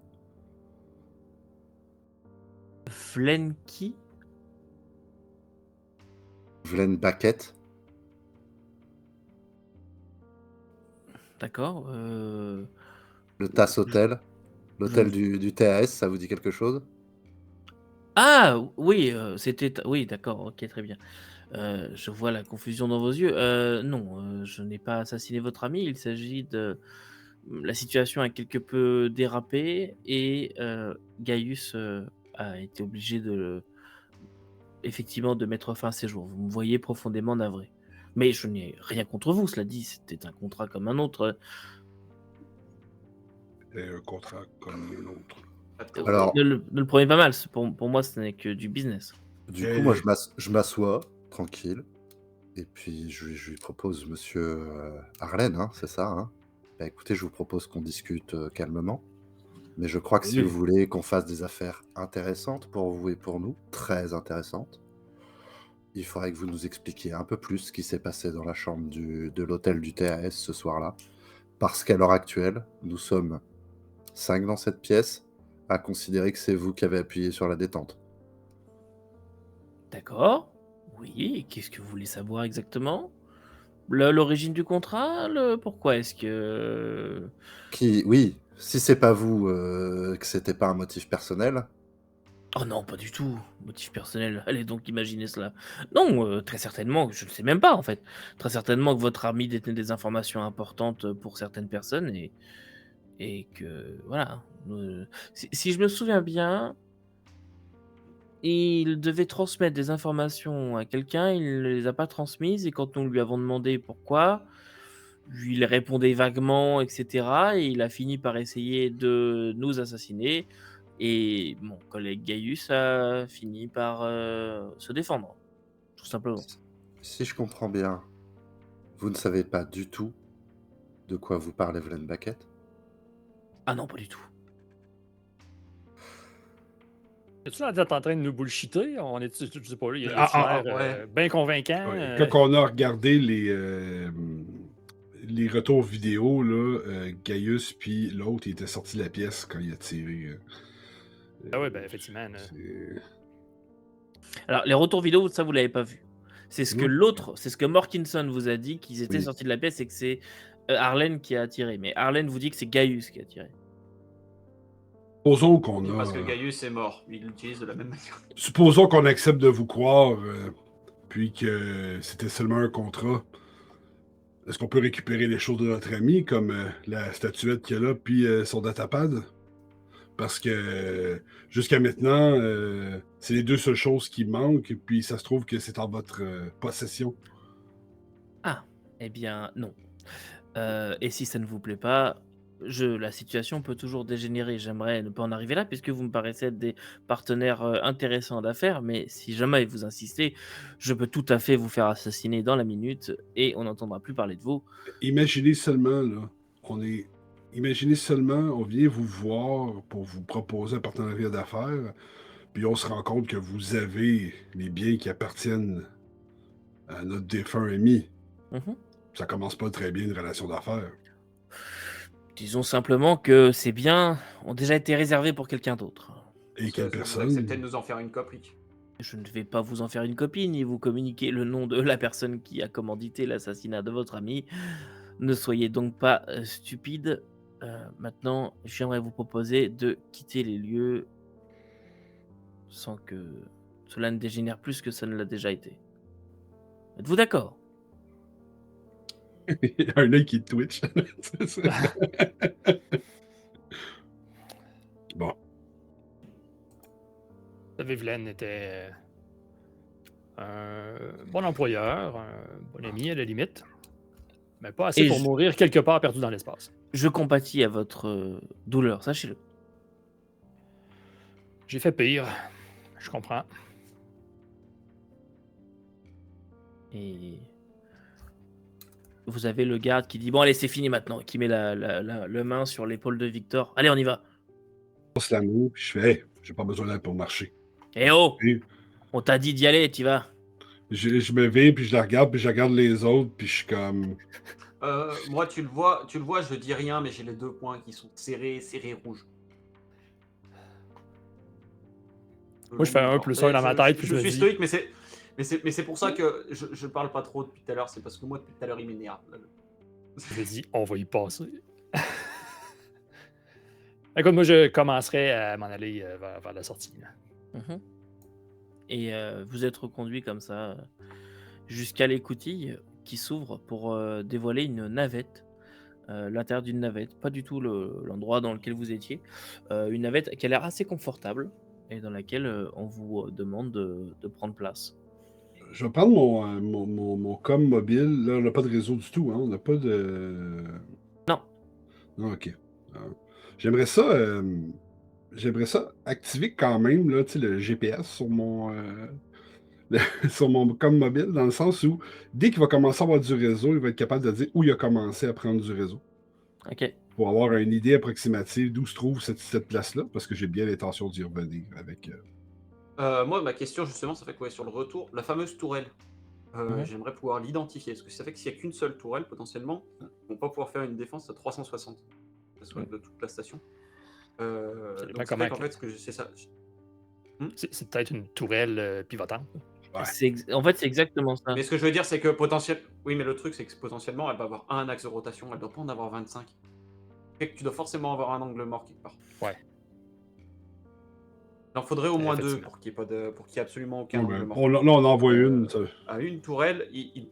Flenki? Vlen Baquette, D'accord. le TAS Hotel, je l'hôtel ne du TAS, ça vous dit quelque chose? Ah! Oui, oui, d'accord, OK, très bien. Je vois la confusion dans vos yeux. Non, je n'ai pas assassiné votre ami. Il s'agit de la situation a quelque peu dérapé et Gaius, a été obligé effectivement de mettre fin à ses jours. Vous me voyez profondément navré. Mais je n'ai rien contre vous, cela dit, c'était un contrat comme un autre. Et un contrat comme l'autre. Pas de Alors, Ne le prenez pas mal, pour moi ce n'est que du business. du Et coup, moi, les- je m'assois, tranquille, et puis je lui propose, monsieur Arlen, hein, c'est ça, hein? Bah, écoutez, je vous propose qu'on discute calmement, mais je crois que si vous Oui. voulez qu'on fasse des affaires intéressantes pour vous et pour nous, très intéressantes, il faudrait que vous nous expliquiez un peu plus ce qui s'est passé dans la chambre de l'hôtel du TAS ce soir-là, parce qu'à l'heure actuelle, nous sommes 5 dans cette pièce à considérer que c'est vous qui avez appuyé sur la détente. D'accord. Oui, et qu'est-ce que vous voulez savoir exactement? L'origine du contrat? Pourquoi est-ce que... Oui, si c'est pas vous, que c'était pas un motif personnel, Oh non, pas du tout. Motif personnel. Allez donc imaginer cela. Non, très certainement, je ne sais même pas en fait. Très certainement que votre ami détenait des informations importantes pour certaines personnes et que voilà. Si je me souviens bien, il devait transmettre des informations à quelqu'un, il ne les a pas transmises et quand nous lui avons demandé pourquoi, il répondait vaguement, etc. Et il a fini par essayer de nous assassiner. Et mon collègue Gaius a fini par se défendre, tout simplement. si je comprends bien, vous ne savez pas du tout de quoi vous parlez Vlen Baquette? Ah non, pas du tout. Es-tu en train de nous bullshiter? Je sais pas, là, il a Ah, l'air ouais. bien convaincant. ouais. Quand on a regardé les retours vidéo, là, Gaius puis l'autre, il était sorti de la pièce quand il a tiré. Ah ouais, ben effectivement. C'est- Alors, les retours vidéo, ça, vous l'avez pas vu. C'est ce que Non. l'autre, c'est ce que Morkinson vous a dit, qu'ils étaient Oui. sortis de la pièce et que c'est Arlen qui a tiré. Mais Arlen vous dit que c'est Gaius qui a tiré. Supposons qu'on Oui, parce que a. Gaius est mort. Il l'utilise de la même manière. Supposons qu'on accepte de vous croire, puis que c'était seulement un contrat. Est-ce qu'on peut récupérer les choses de notre ami, comme la statuette qu'il y a là, puis son datapad? Parce que jusqu'à maintenant, c'est les deux seules choses qui manquent, puis ça se trouve que c'est en votre possession. Ah, eh bien, non. Et si ça ne vous plaît pas, la situation peut toujours dégénérer. J'aimerais ne pas en arriver là, puisque vous me paraissez être des partenaires intéressants d'affaires, mais si jamais vous insistez, je peux tout à fait vous faire assassiner dans la minute et on n'entendra plus parler de vous. Imaginez seulement, là, Imaginez seulement, on vient vous voir pour vous proposer un partenariat d'affaires, puis on se rend compte que vous avez les biens qui appartiennent à notre défunt ami. Mhm. Ça commence pas très bien une relation d'affaires. Disons simplement que ces biens ont déjà été réservés pour quelqu'un d'autre. Et quelle Vous personne? acceptez de nous en faire une copie. Je ne vais pas vous en faire une copie, ni vous communiquer le nom de la personne qui a commandité l'assassinat de votre ami. Ne soyez donc pas stupide. Maintenant, j'aimerais vous proposer de quitter les lieux sans que cela ne dégénère plus que ça ne l'a déjà été. Êtes-vous d'accord? Il y a un œil qui twitch. C'est ça. Bon. Vivlen était un bon employeur, un bon ami à la limite, mais pas assez Et pour mourir quelque part perdu dans l'espace. Je compatis à votre douleur, sachez-le. J'ai fait pire, je comprends. Et vous avez le garde qui dit « Bon, allez, c'est fini maintenant », qui met la main sur l'épaule de Victor. « Allez, on y va !» Je passe la main, puis je fais, hey, j'ai pas besoin d'aide pour marcher. Eh oh! Et On t'a dit d'y aller, t'y vas. je me vais, puis je la regarde, puis je regarde les autres, puis je suis comme... Moi, tu le vois, je dis rien, mais j'ai les 2 poings qui sont serrés rouges. Moi, je fais un plus un dans ma tête, puis je me suis dis. stoïque, mais c'est pour ça que je parle pas trop depuis tout à l'heure. C'est parce que moi, depuis tout à l'heure, il m'énerve. Je me dis, on va y passer. Écoute, moi, je commencerai à m'en aller vers la sortie. Là. Mhm. Et vous êtes reconduit comme ça jusqu'à l'écoutille qui s'ouvre pour dévoiler une navette. L'intérieur d'une navette, pas du tout l'endroit dans lequel vous étiez. Une navette qui a l'air assez confortable et dans laquelle on vous demande de prendre place. Je vais prendre mon com mobile. Là, on n'a pas de réseau du tout, hein? On n'a pas de... Non. Non, OK. J'aimerais ça activer quand même là, tu sais, le GPS sur sur mon com mobile, dans le sens où dès qu'il va commencer à avoir du réseau, il va être capable de dire où il a commencé à prendre du réseau. Ok. Pour avoir une idée approximative d'où se trouve cette place-là, parce que j'ai bien l'intention d'y revenir avec... Moi, ma question, justement, ça fait quoi sur le retour? La fameuse tourelle. J'aimerais pouvoir l'identifier. Parce que ça fait que s'il n'y a qu'une seule tourelle, potentiellement, on ne va pas pouvoir faire une défense à 360. Que ce soit de toute la station. Donc, ça fait qu'en fait, ce que c'est ça. C'est peut-être une tourelle pivotante. Ouais. En fait, c'est exactement ça. Mais ce que je veux dire, c'est que potentiellement. Oui, mais le truc, c'est que potentiellement, elle va avoir un axe de rotation. Elle ne doit pas en avoir 25. Fait que tu dois forcément avoir un angle mort quelque part. Ouais. Il en faudrait au moins 2 Effectivement. pour qu'il n'y ait absolument aucun Ouais, angle mort. là, on en voit une. Ça. À une tourelle, il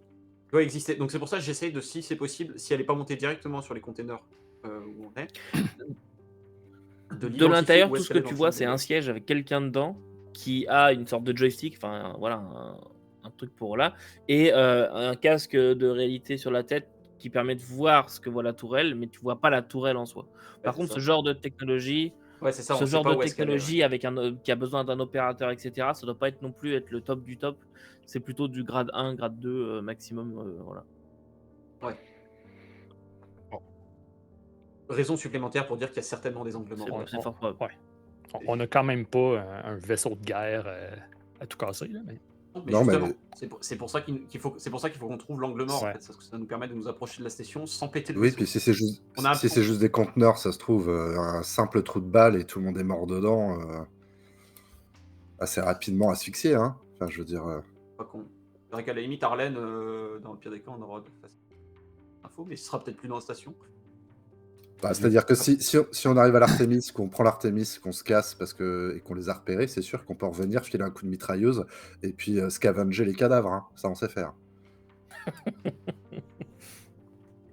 doit exister. Donc c'est pour ça que j'essaye de, si c'est possible, si elle n'est pas montée directement sur les containers où on est, de l'intérieur, où tout est-ce ce que qu'elle est tu dans vois, le c'est un délai. siège avec quelqu'un dedans qui a une sorte de joystick, enfin voilà, un truc pour là, et un casque de réalité sur la tête qui permet de voir ce que voit la tourelle, mais tu vois pas la tourelle en soi. Par c'est contre, ça. ce genre de technologie, Ouais, c'est ça, on sait pas où est-ce qu'elle est. Ouais. avec qui a besoin d'un opérateur, etc., ça doit pas être non plus être le top du top. C'est plutôt du grade 1, grade 2 maximum. Voilà. Ouais. Raison supplémentaire pour dire qu'il y a certainement des angles morts. C'est fort probable. Ouais. On n'a quand même pas un vaisseau de guerre à tout casser. Là, mais... Mais Non, justement, mais- c'est pour ça qu'il faut qu'on trouve l'angle mort, Ouais. en fait, parce que ça nous permet de nous approcher de la station sans péter le Oui, vaisseau. puis si c'est juste, On a un si peu- c'est juste des conteneurs, ça se trouve, un simple trou de balle et tout le monde est mort dedans, assez rapidement asphyxié, hein. Enfin, je veux dire... Pas con. C'est vrai qu'à la limite, Arlène, dans le pire des cas, on aura de info, mais ce sera peut-être plus dans la station. Bah, c'est-à-dire que si on arrive à l'Artemis, qu'on prend l'Artemis, qu'on se casse et qu'on les a repérés, c'est sûr qu'on peut revenir filer un coup de mitrailleuse et puis scavanger les cadavres, hein. Ça on sait faire.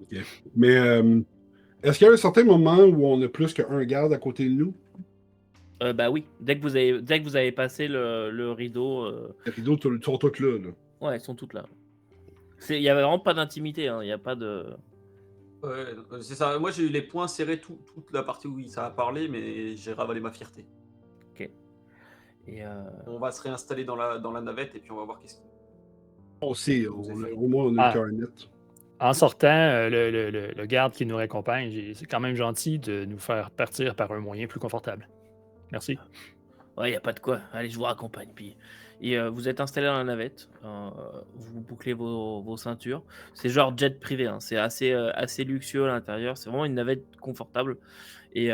OK. Mais est-ce qu'il y a un certain moment où on a plus qu'un garde à côté de nous? Bah oui, dès que vous avez passé le rideau, Les rideaux sont tous là. ouais, ils sont toutes là. Il y a vraiment pas d'intimité, hein. Il y a pas de. Ouais, c'est ça. Moi, j'ai eu les poings serrés toute la partie où ça a parlé, mais j'ai ravalé ma fierté. Ok. Et On va se réinstaller dans la navette et puis on va voir qu'est-ce qu'il On sait, Vous avez fait. au moins on a le cœur net. En sortant, le garde qui nous raccompagne, c'est quand même gentil de nous faire partir par un moyen plus confortable. Merci. ouais, il y a pas de quoi. Allez, je vous raccompagne. Puis et vous êtes installé dans la navette. Vous bouclez vos ceintures. C'est genre jet privé, hein. C'est assez luxueux à l'intérieur. C'est vraiment une navette confortable. Et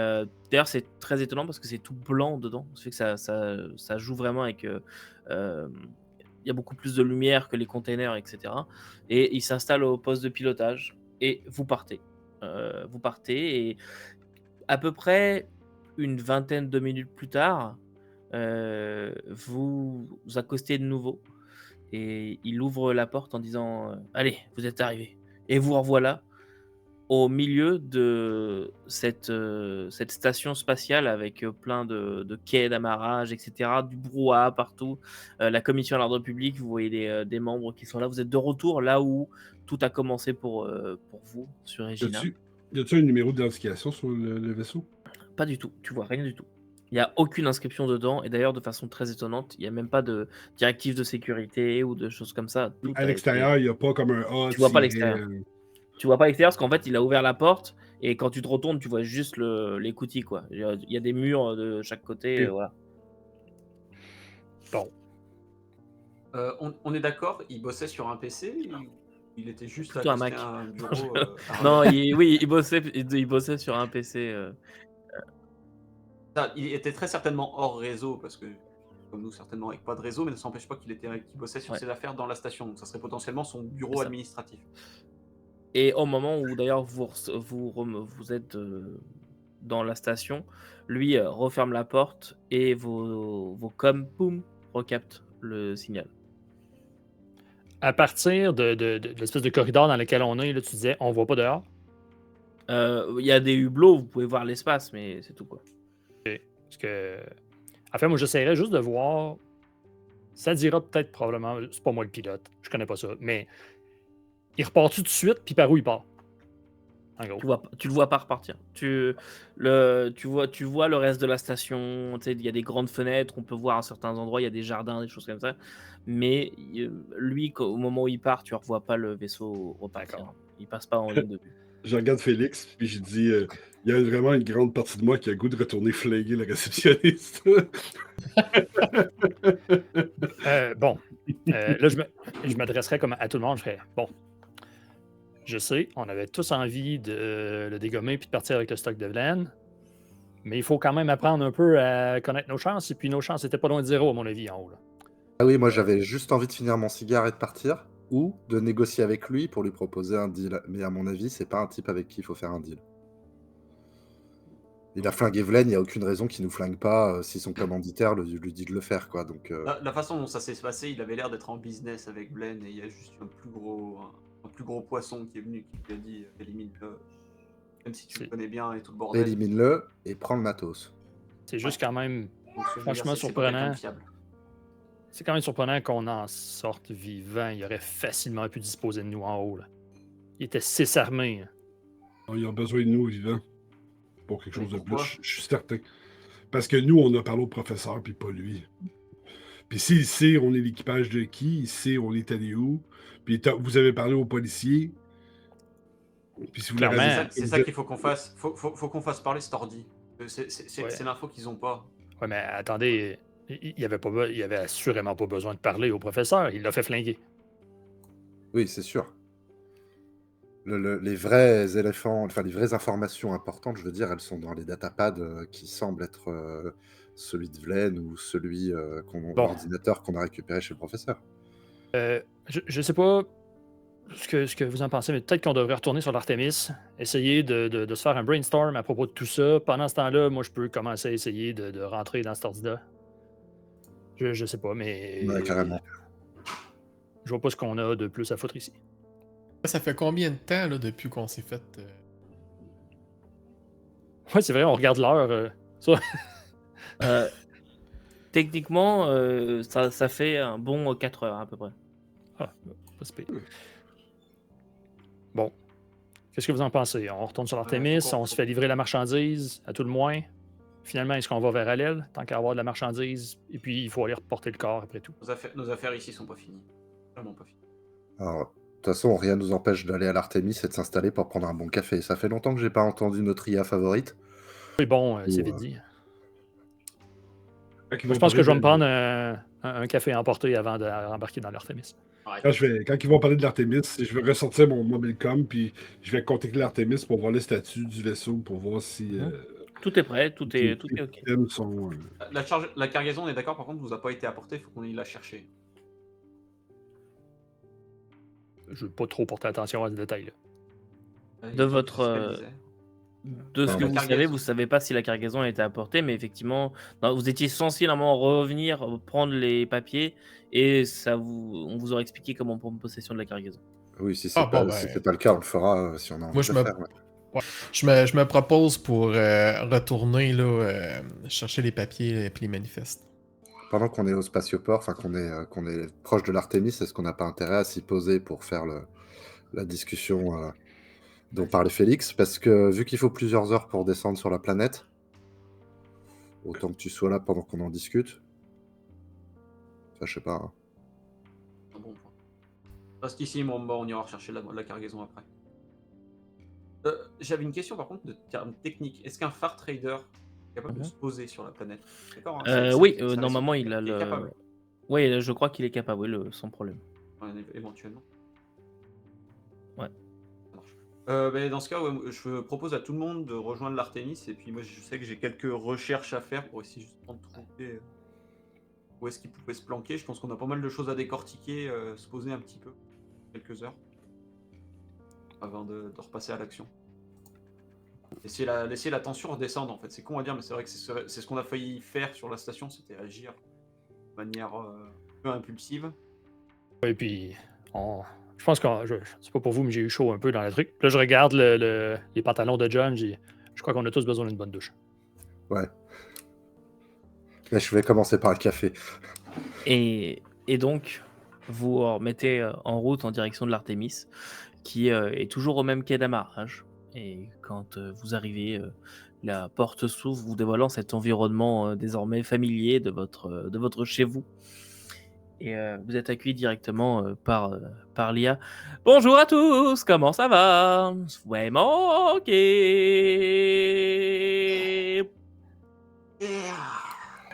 d'ailleurs, c'est très étonnant parce que c'est tout blanc dedans. Ça fait que ça joue vraiment avec. Il y a beaucoup plus de lumière que les containers, etc. Et il s'installe au poste de pilotage. Et vous partez. Vous partez et à peu près une vingtaine de minutes plus tard, vous accostez de nouveau. Et il ouvre la porte en disant allez, vous êtes arrivés. Et vous revoilà au milieu de cette station spatiale avec plein de quais d'amarrage, etc., du brouhaha partout, la commission à l'ordre public, vous voyez des membres qui sont là, vous êtes de retour là où tout a commencé pour vous, sur Regina. Y a-tu un numéro d'identification sur le vaisseau? Pas du tout, tu vois rien du tout. Il n'y a aucune inscription dedans, et d'ailleurs, de façon très étonnante, il n'y a même pas de directive de sécurité ou de choses comme ça. Tout À a l'extérieur, été- il n'y a pas comme un A. Tu vois pas l'extérieur. Tu vois pas l'extérieur parce qu'en fait, il a ouvert la porte et quand tu te retournes, tu vois juste l'écoutille, quoi. Il y a des murs de chaque côté, Ok. voilà. Bon. On est d'accord, il bossait sur un PC ou il était juste Plutôt un attesté Mac. à un bureau Non, oui, il bossait sur un PC. Il était très certainement hors réseau parce que, comme nous, certainement avec pas de réseau, mais ne s'empêche pas qu'il bossait sur Ouais. ses affaires dans la station. Donc ça serait potentiellement son bureau C'est ça. administratif. Et au moment où d'ailleurs vous êtes dans la station, lui referme la porte et vos coms, boum, recaptent le signal. À partir de l'espèce de corridor dans lequel on est, là, tu disais, on voit pas dehors. Il y a des hublots, vous pouvez voir l'espace, mais c'est tout quoi. Parce que. En fait, moi, j'essaierais juste de voir. Ça dira peut-être probablement. C'est pas moi le pilote, je connais pas ça. Mais il repart tout de suite, puis par où il part? En gros. Tu le vois pas repartir. Tu vois le reste de la station. Tu sais, il y a des grandes fenêtres, on peut voir à certains endroits, il y a des jardins, des choses comme ça. Mais lui, au moment où il part, tu ne revois pas le vaisseau repartir. D'accord. Il passe pas en ligne de vue. Je regarde Félix, puis je dis il y a vraiment une grande partie de moi qui a le goût de retourner flinguer le réceptionniste. Bon. Là, je m'adresserais comme à tout le monde. Je ferais bon. Je sais, on avait tous envie de le dégommer puis de partir avec le stock de laine. Mais il faut quand même apprendre un peu à connaître nos chances. Et puis nos chances n'étaient pas loin de zéro, à mon avis, en haut. Là. Ah oui, moi j'avais juste envie de finir mon cigare et de partir, ou de négocier avec lui pour lui proposer un deal. Mais à mon avis, c'est pas un type avec qui il faut faire un deal. Il a flingué Vlen, il n'y a aucune raison qu'il nous flingue pas si son commanditaire lui dit de le faire, quoi. Donc, La façon dont ça s'est passé, il avait l'air d'être en business avec Blaine et il y a juste un plus gros poisson qui est venu qui lui a dit élimine-le. Même si tu le connais bien et tout le bordel. élimine-le et prends le matos. C'est juste quand même. Donc, ce Franchement, gars-là, c'est pas quelqu'un surprenant. de fiable. C'est quand même surprenant qu'on en sorte vivant. Il aurait facilement pu disposer de nous en haut. Là. Il était 6 armés. Il a besoin de nous, vivants, pour quelque chose de pourquoi? plus, je suis certain. Parce que nous, on a parlé au professeur, puis pas lui. Puis s'il sait on est l'équipage de qui, il sait on est allé où, puis vous avez parlé aux policiers. Puis si vous Clairement. l'avez- C'est ça qu'il faut qu'on fasse. Faut qu'on fasse parler cet ordi. C'est l'info qu'ils ont pas. Ouais, mais attendez, il avait assurément pas besoin de parler au professeur. Il l'a fait flinguer. Oui, c'est sûr. Les vrais éléphants, enfin les vraies informations importantes, je veux dire, elles sont dans les datapads qui semblent être celui de Vlen ou celui l'ordinateur qu'on a récupéré chez le professeur. Je sais pas ce que vous en pensez, mais peut-être qu'on devrait retourner sur l'Artemis, essayer de se faire un brainstorm à propos de tout ça. Pendant ce temps-là, moi, je peux commencer à essayer de rentrer dans cet ordi-là. Je sais pas, mais. Ouais, carrément. Je vois pas ce qu'on a de plus à foutre ici. Ça fait combien de temps là, depuis qu'on s'est fait. Ouais, c'est vrai, on regarde l'heure. Techniquement, ça fait un bon 4 heures à peu près. Ah, pas si pire. Bon. Qu'est-ce que vous en pensez? On retourne sur l'Artemis, on se fait livrer la marchandise, à tout le moins. Finalement, est-ce qu'on va vers Alel, tant qu'à avoir de la marchandise? Et puis, il faut aller reporter le corps après tout. Nos affaires ici sont pas finies. Vraiment pas finies. Alors, de toute façon, rien ne nous empêche d'aller à l'Artemis et de s'installer pour prendre un bon café. Ça fait longtemps que j'ai pas entendu notre IA favorite. Oui, bon, c'est Ou, vite dit. Quand Je pense que je vais me prendre un café emporté avant de rembarquer dans l'Artemis. Quand ils vont parler de l'Artemis, je vais ressortir mon mobilcom, puis je vais contacter l'Artemis pour voir le statut du vaisseau, pour voir si Tout est prêt, tout est OK. systèmes sont. La cargaison, on est d'accord, par contre, vous a pas été apportée, il faut qu'on aille la chercher. Je ne veux pas trop porter attention à ce détail-là. De votre, de ce Non, que la vous savez, vous savez pas si la cargaison a été apportée, mais effectivement, vous étiez censé normalement revenir, prendre les papiers, et on vous aurait expliqué comment prendre possession de la cargaison. Oui, si c'est pas le cas, on le fera si on a envie de le faire. Ouais. Ouais. Je me propose pour retourner là, chercher les papiers et les manifestes. Pendant qu'on est au spatioport, enfin qu'on est proche de l'Artemis, est-ce qu'on n'a pas intérêt à s'y poser pour faire la discussion dont parlait Félix? Parce que vu qu'il faut plusieurs heures pour descendre sur la planète, autant que tu sois là pendant qu'on en discute. Enfin, je sais pas. Hein. Bon point. Reste ici, on ira rechercher la cargaison après. J'avais une question par contre de termes techniques. Est-ce qu'un Far Trader est capable de se poser sur la planète? D'accord, hein, Oui, normalement, il a le. Oui, je crois qu'il est capable, oui, sans problème. Éventuellement. Ouais. Ça marche. Dans ce cas, ouais, je propose à tout le monde de rejoindre l'Artémis. Et puis moi, je sais que j'ai quelques recherches à faire pour essayer justement de trouver où est-ce qu'il pouvait se planquer. Je pense qu'on a pas mal de choses à décortiquer, se poser un petit peu, quelques heures, avant de repasser à l'action. Laisser la tension redescendre, en fait. C'est con à dire, mais c'est vrai que c'est ce qu'on a failli faire sur la station, c'était agir de manière un peu impulsive. Et puis, je pense que c'est pas pour vous, mais j'ai eu chaud un peu dans le truc. Là, je regarde les pantalons de John, je crois qu'on a tous besoin d'une bonne douche. Ouais. Mais je vais commencer par le café. Et donc, vous remettez en route en direction de l'Artémis, qui est toujours au même quai d'amarrage. Et quand vous arrivez, la porte s'ouvre, vous dévoilant cet environnement désormais familier de votre chez vous. Et vous êtes accueilli directement par l'IA. Bonjour à tous, comment ça va? Ouais, manqué.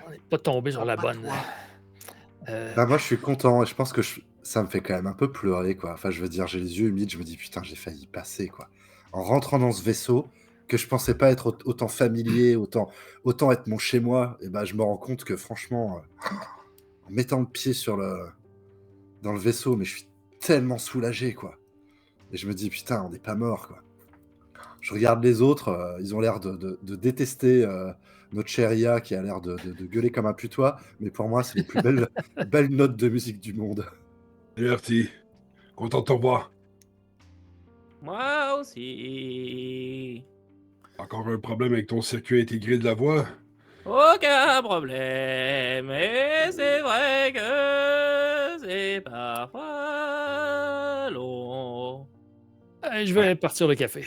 On n'est pas tombé sur la bonne. Bah, moi, je suis content et je pense que ça me fait quand même un peu pleurer, quoi. Enfin, je veux dire, j'ai les yeux humides, je me dis, putain, j'ai failli y passer, quoi. En rentrant dans ce vaisseau, que je pensais pas être autant familier, autant être mon chez moi, et ben, je me rends compte que franchement, en mettant le pied dans le vaisseau, mais je suis tellement soulagé, quoi. Et je me dis, putain, on n'est pas mort, quoi. Je regarde les autres, ils ont l'air de détester notre chère IA qui a l'air de gueuler comme un putois, mais pour moi, c'est les plus belles notes de musique du monde. Salut, Artie. Content de te revoir. Moi aussi. Encore un problème avec ton circuit intégré de la voix? Aucun problème. Mais c'est vrai que c'est parfois long. Je vais partir le café.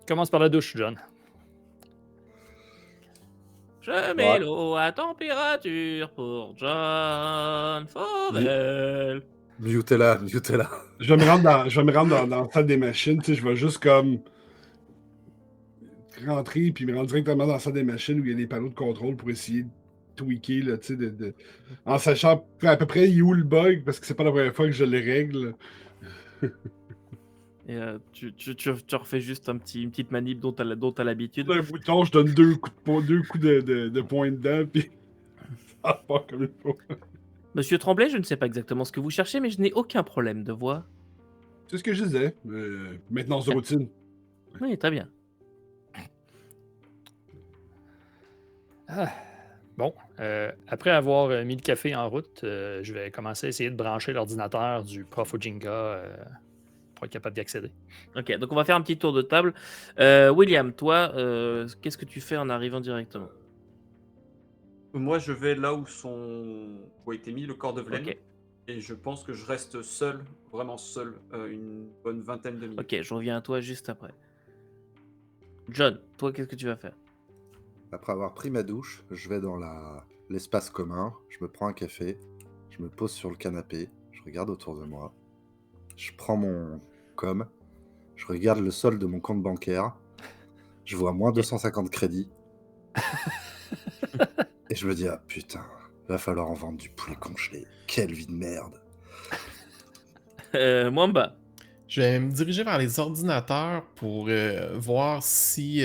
Commence par la douche, John. Je mets l'eau à température pour John Fauvel. Mutez-la. Je vais me rendre dans la salle des machines, tu sais, je vais juste comme rentrer puis me rendre directement dans la salle des machines où il y a des panneaux de contrôle pour essayer de tweaker, là, tu sais, en sachant à peu près où le bug, parce que c'est pas la première fois que je les règle. Et tu refais juste une petite manip dont tu as l'habitude. Un bouton, je donne deux coups de poing dedans, puis ça part comme il faut. Monsieur Tremblay, je ne sais pas exactement ce que vous cherchez, mais je n'ai aucun problème de voix. C'est ce que je disais. Maintenance de routine. Oui, très bien. Bon, après avoir mis le café en route, je vais commencer à essayer de brancher l'ordinateur du prof Ojinka pour être capable d'y accéder. Ok, donc on va faire un petit tour de table. William, toi, qu'est-ce que tu fais en arrivant directement? Moi, je vais là où a été mis le corps de Vlen. Ok. Et je pense que je reste seul, vraiment seul, une bonne vingtaine de minutes. Ok, je reviens à toi juste après. John, toi, qu'est-ce que tu vas faire? Après avoir pris ma douche, je vais dans l'espace commun, je me prends un café, je me pose sur le canapé, je regarde autour de moi, je prends mon com, je regarde le solde de mon compte bancaire, je vois moins 250 crédits, et je me dis, ah putain, va falloir en vendre du poulet congelé. Quelle vie de merde. Mwamba. Je vais me diriger vers les ordinateurs pour voir si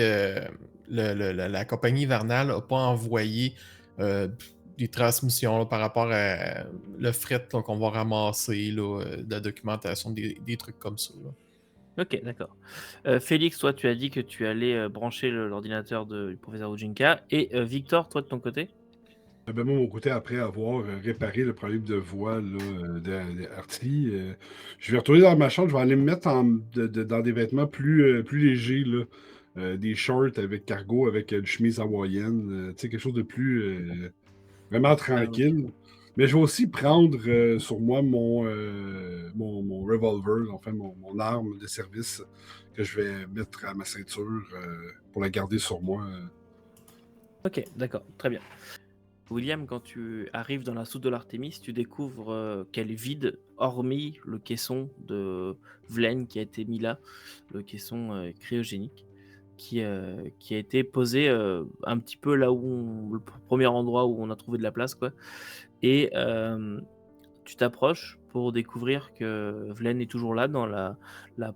la compagnie hivernale n'a pas envoyé des transmissions là, par rapport à le fret là, qu'on va ramasser, là, de la documentation, des trucs comme ça. Là. Ok, d'accord. Félix, toi, tu as dit que tu allais brancher l'ordinateur du professeur Ojinka. Et Victor, toi, de ton côté? Ben moi, mon côté, après avoir réparé le problème de voix là, d'Artie, je vais retourner dans ma chambre, je vais aller me mettre dans des vêtements plus légers, là, des shorts avec cargo, avec une chemise hawaïenne, tu sais, quelque chose de plus vraiment tranquille. Mais je vais aussi prendre sur moi mon revolver, enfin mon arme de service que je vais mettre à ma ceinture pour la garder sur moi. Ok, d'accord, très bien. William, quand tu arrives dans la soute de l'Artémis, tu découvres qu'elle est vide, hormis le caisson de Vlen qui a été mis là, le caisson cryogénique, qui a été posé un petit peu là où le premier endroit où on a trouvé de la place, quoi. Et tu t'approches pour découvrir que Vlen est toujours là dans la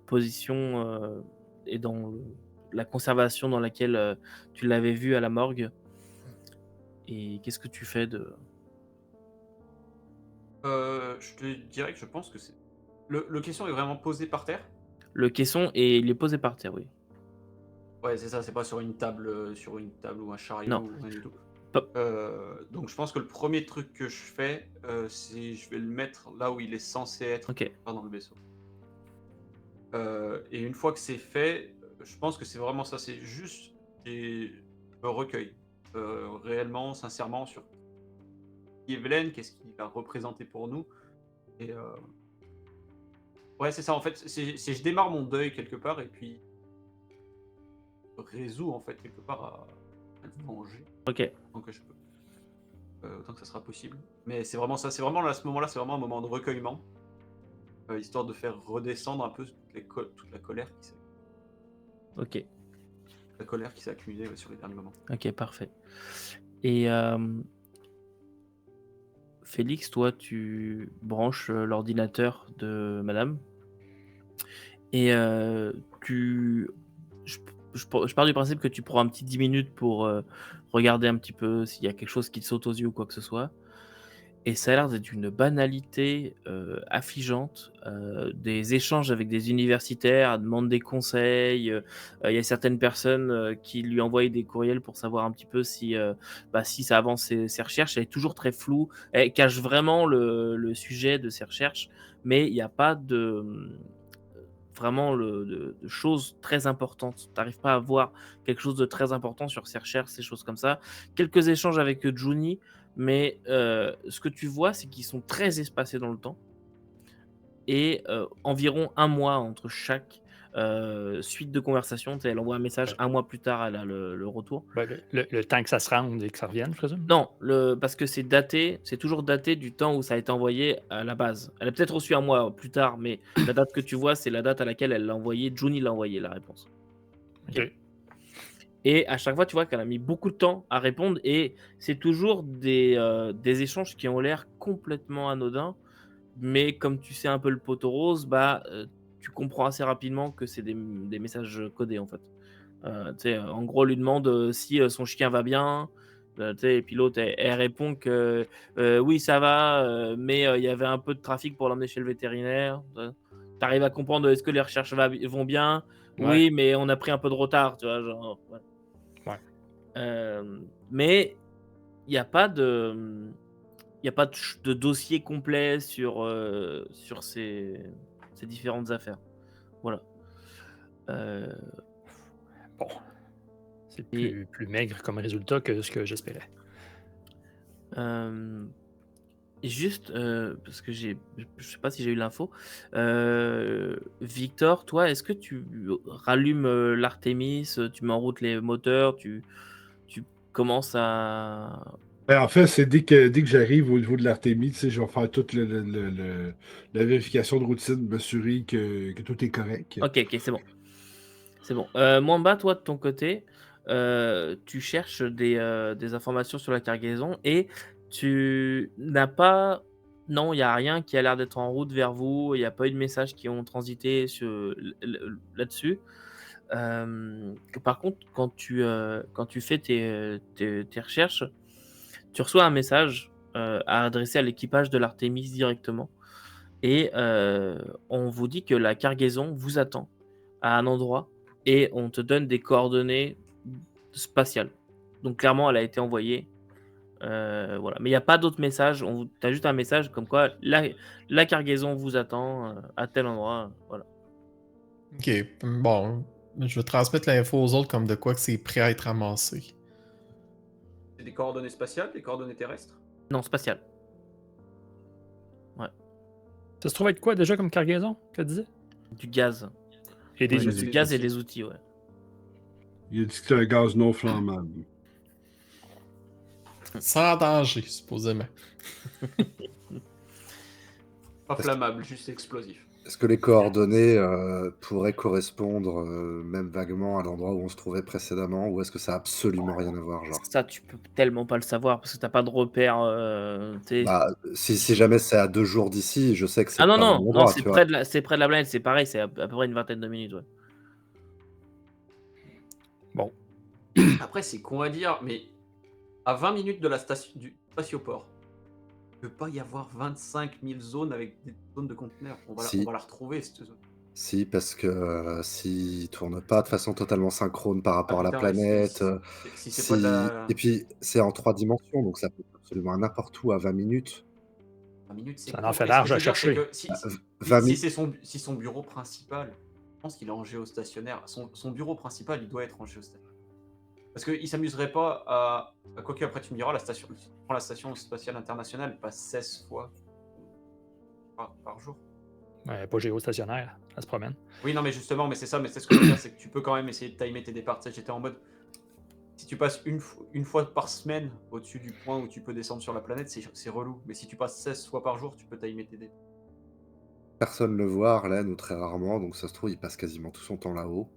position et dans la conservation dans laquelle tu l'avais vu à la morgue. Et qu'est-ce que tu fais de... Je te dirais que je pense que c'est. Le caisson est vraiment posé par terre? Le caisson et il est posé par terre, oui. Ouais, c'est ça, c'est pas sur une table ou un chariot Non. ou rien du tout. Pas- Donc je pense que le premier truc que je fais, c'est je vais le mettre là où il est censé être, Ok. pas dans le vaisseau. Et une fois que c'est fait, je pense que c'est vraiment ça, c'est juste je me recueille réellement, sincèrement sur qui est Velen, qu'est-ce qu'il va représenter pour nous. Et ouais, c'est ça en fait, je démarre mon deuil quelque part et puis je résous en fait quelque part à le venger Ok. autant que je peux. Autant que ça sera possible. Mais c'est vraiment ça, c'est vraiment là, à ce moment-là, c'est vraiment un moment de recueillement, histoire de faire redescendre un peu toute la colère Ok. qui s'est accumulée sur les derniers moments. Ok, parfait. Et Félix, toi, tu branches l'ordinateur de madame. Et je pars du principe que tu prends un petit 10 minutes pour regarder un petit peu s'il y a quelque chose qui te saute aux yeux ou quoi que ce soit. Et ça a l'air d'être une banalité affligeante. Des échanges avec des universitaires, elle demande des conseils. Il y a certaines personnes qui lui envoient des courriels pour savoir un petit peu si ça avance ses recherches. Elle est toujours très floue. Elle cache vraiment le sujet de ses recherches, mais il n'y a pas vraiment de choses très importantes. Tu n'arrives pas à voir quelque chose de très important sur ses recherches, ces choses comme ça. Quelques échanges avec Juni, mais ce que tu vois, c'est qu'ils sont très espacés dans le temps. Et environ un mois entre chaque suite de conversation. Elle envoie un message un mois plus tard, elle a le retour. Ben, le temps que ça se rende et que ça revienne, je présume? Non, parce que c'est daté, c'est toujours daté du temps où ça a été envoyé à la base. Elle a peut-être reçu un mois plus tard, mais la date que tu vois, c'est la date à laquelle elle l'a envoyé. Juni l'a envoyé, la réponse. Ok. Et à chaque fois, tu vois qu'elle a mis beaucoup de temps à répondre et c'est toujours des échanges qui ont l'air complètement anodins. Mais comme tu sais un peu le poteau rose, tu comprends assez rapidement que c'est des messages codés en fait. En gros, elle lui demande si son chien va bien. Et puis l'autre, elle répond que oui, ça va, mais il y avait un peu de trafic pour l'emmener chez le vétérinaire. Tu arrives à comprendre est-ce que les recherches vont bien? Ouais. Oui, mais on a pris un peu de retard, tu vois. Genre, ouais. Mais il n'y a pas de. Il n'y a pas de dossier complet sur ces différentes affaires. Voilà. Bon. C'est Et- plus maigre comme résultat que ce que j'espérais. Juste, parce que je sais pas si j'ai eu l'info. Victor, toi, est-ce que tu rallumes l'Artemis, tu mets en route les moteurs, tu commences à... Ben, en fait, c'est dès que j'arrive au niveau de l'Artémis, tu sais, je vais faire toute la vérification de routine, m'assurer que tout est correct. Ok, c'est bon. C'est bon. Mwamba, toi, de ton côté, tu cherches des informations sur la cargaison et tu n'as pas... Non, il n'y a rien qui a l'air d'être en route vers vous. Il n'y a pas eu de messages qui ont transité là-dessus. Par contre, quand tu fais tes recherches, tu reçois un message à adresser à l'équipage de l'Artemis directement. Et on vous dit que la cargaison vous attend à un endroit et on te donne des coordonnées spatiales. Donc clairement, elle a été envoyée. Voilà. Mais il n'y a pas d'autres messages. Tu as juste un message comme quoi la cargaison vous attend à tel endroit. Voilà. Ok, bon, je vais transmettre l'info aux autres comme de quoi que c'est prêt à être amassé. C'est des coordonnées spatiales, des coordonnées terrestres? Non, spatial. Ça se trouve être quoi déjà comme cargaison, que tu disais? Du gaz. Et des Ouais, outils. Du gaz et des outils, ouais. Il a dit que c'était un gaz non flammable. Sans danger, supposément. Pas flammable, juste explosif. Est-ce que les coordonnées pourraient correspondre même vaguement à l'endroit où on se trouvait précédemment, ou est-ce que ça a absolument rien à voir, genre? Ça, tu peux tellement pas le savoir parce que t'as pas de repère, tu sais. Bah, si jamais c'est à 2 jours d'ici, je sais que Ah c'est non, pas au même non, non, endroit, tu vois? c'est près de la planète, c'est pareil, c'est à peu près une vingtaine de minutes, ouais. Bon. Après, c'est con à dire, mais à 20 minutes de la station du spatioport, il ne peut pas y avoir 25 000 zones avec des zones de conteneurs. On Si. va la retrouver, cette zone. Si, parce que s'ils tournent pas de façon totalement synchrone par Ah rapport à la putain, mais planète, si c'est pas de la... et puis c'est en 3 dimensions, donc ça peut être absolument n'importe où à 20 minutes. 20 minutes, c'est Ça en con. fait Mais ce que large je à veux dire, c'est chercher. que Bah, 20 si mi c'est son bureau principal, je pense qu'il est en géostationnaire. Son bureau principal, il doit être en géostationnaire. Parce qu'il s'amuserait pas à... Quoique, après, tu me diras, si tu prends la station spatiale internationale, pas 16 fois par jour. Ouais, pas géostationnaire, elle se promène. Oui, non, mais justement, mais c'est ça, mais c'est ce que je veux dire, c'est que tu peux quand même essayer de timer tes départs. Tu sais, j'étais en mode, si tu passes une fois par semaine au-dessus du point où tu peux descendre sur la planète, c'est relou. Mais si tu passes 16 fois par jour, tu peux timer tes départs. personne le voit, Arlen, ou très rarement, donc ça se trouve, il passe quasiment tout son temps là-haut.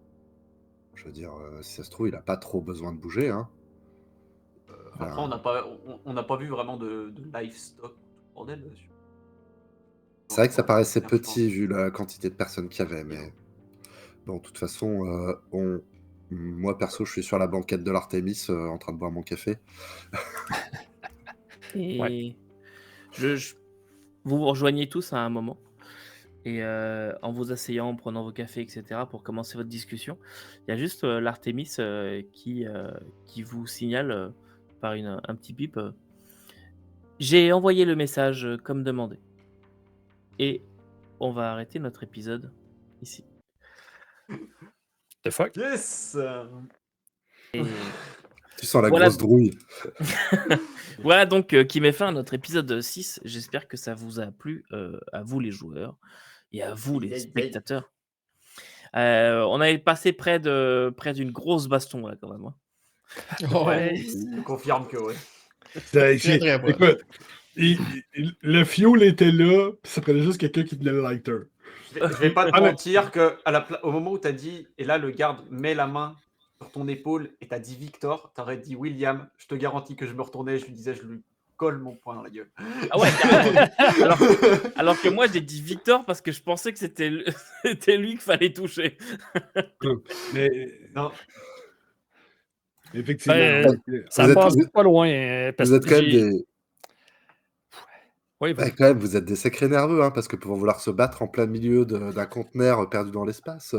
Je veux dire, si ça se trouve, il a pas trop besoin de bouger, hein. Après, on n'a pas vu vraiment de livestock, tout le bordel là-dessus. C'est vrai que ça paraissait Je pense. petit vu la quantité de personnes qu'il y avait, mais bon, de toute façon, moi perso, je suis sur la banquette de l'Artémis, en train de boire mon café. Et Ouais. vous vous rejoignez tous à un moment et en vous asseyant, en prenant vos cafés et cetera pour commencer votre discussion, il y a juste, l'Artémis, qui vous signale, par un petit bip, «J'ai envoyé le message, comme demandé et on va arrêter notre épisode ici». The fuck? Yes. Et Tu sens la voilà grosse drouille. voilà donc, qui met fin à notre épisode 6. J'espère que ça vous a plu, à vous les joueurs et à vous les Aïe, aïe, aïe. spectateurs. On avait passé près d'une grosse baston là quand même, hein. Ouais, Ouais. je confirme que ouais. C'est- Très, très bon. Écoute, le fuel était là, puis ça prenait juste quelqu'un qui tenait le lighter. Je vais pas te Ah, mais- mentir que au moment où t'as dit, et là le garde met la main sur ton épaule et t'as dit Victor, t'aurais dit William, je te garantis que je me retournais, je lui disais, je lui colle mon poing dans la gueule. Ah ouais, carrément. Alors que moi j'ai dit Victor parce que je pensais que c'était c'était lui qu'il fallait toucher. Mais Non, effectivement. Ben, ça Vous êtes- passe vous- pas loin. Parce Vous êtes que quand même j'ai. des... Oui, Ouais, vas-y. quand même, vous êtes des sacrés nerveux, hein, parce que pour vouloir se battre en plein milieu d'un conteneur perdu dans l'espace,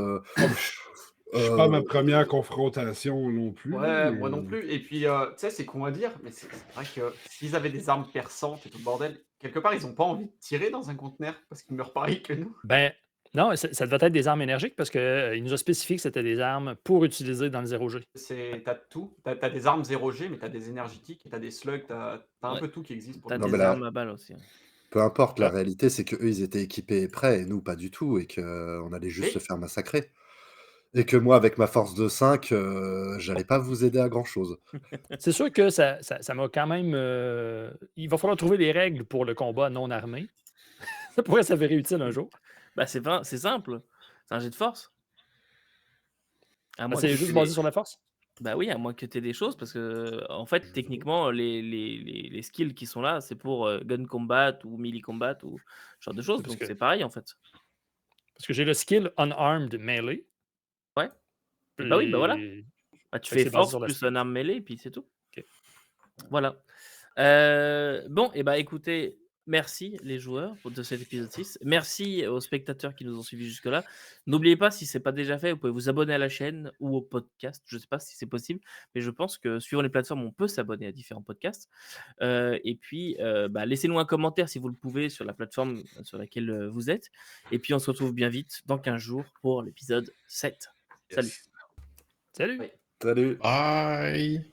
Je suis pas à ma première confrontation non plus. ouais, mais- moi non plus. Et puis, tu sais, c'est con à dire, mais c'est vrai que s'ils avaient des armes perçantes et tout le bordel, quelque part, ils ont pas envie de tirer dans un conteneur parce qu'ils meurent pareil que nous. Ben, non, ça devait être des armes énergiques parce qu'il nous a spécifié que c'était des armes pour utiliser dans le 0G. T'as tout. T'as des armes 0G, mais t'as des énergétiques, t'as des slugs, t'as un Ouais. peu tout qui existe pour T'as le Non, des mais là- armes à balles aussi, hein. peu importe, la Ouais. réalité, c'est qu'eux, ils étaient équipés et prêts, et nous, pas du tout, et qu'on allait juste Oui. se faire massacrer. Et que moi, avec ma force de 5, j'allais pas vous aider à grand-chose. C'est sûr que ça m'a quand même. Il va falloir trouver des règles pour le combat non armé. Ça pourrait s'avérer utile un jour. Bah c'est simple, c'est un jet de force. À moins C'est que juste t'aies basé des- sur la force. Bah oui, à moins que tu aies des choses, parce que en fait, techniquement, les skills qui sont là, c'est pour gun combat ou melee combat ou ce genre de choses. Parce Donc que- c'est pareil en fait. Parce que j'ai le skill unarmed melee. Ouais. Bah oui, bah voilà. Et- Bah, tu Fait que fais c'est basé force sur la plus speed. un arme mêlée, puis c'est tout. Ok. Voilà. Bon, et bah écoutez, merci les joueurs de cet épisode 6. Merci aux spectateurs qui nous ont suivis jusque-là. N'oubliez pas, si ce n'est pas déjà fait, vous pouvez vous abonner à la chaîne ou au podcast. Je ne sais pas si c'est possible, mais je pense que suivant les plateformes, on peut s'abonner à différents podcasts. Et puis, laissez-nous un commentaire si vous le pouvez sur la plateforme sur laquelle vous êtes. Et puis, on se retrouve bien vite dans 15 jours pour l'épisode 7. Salut. Yes. Salut! Ouais. Salut! Bye!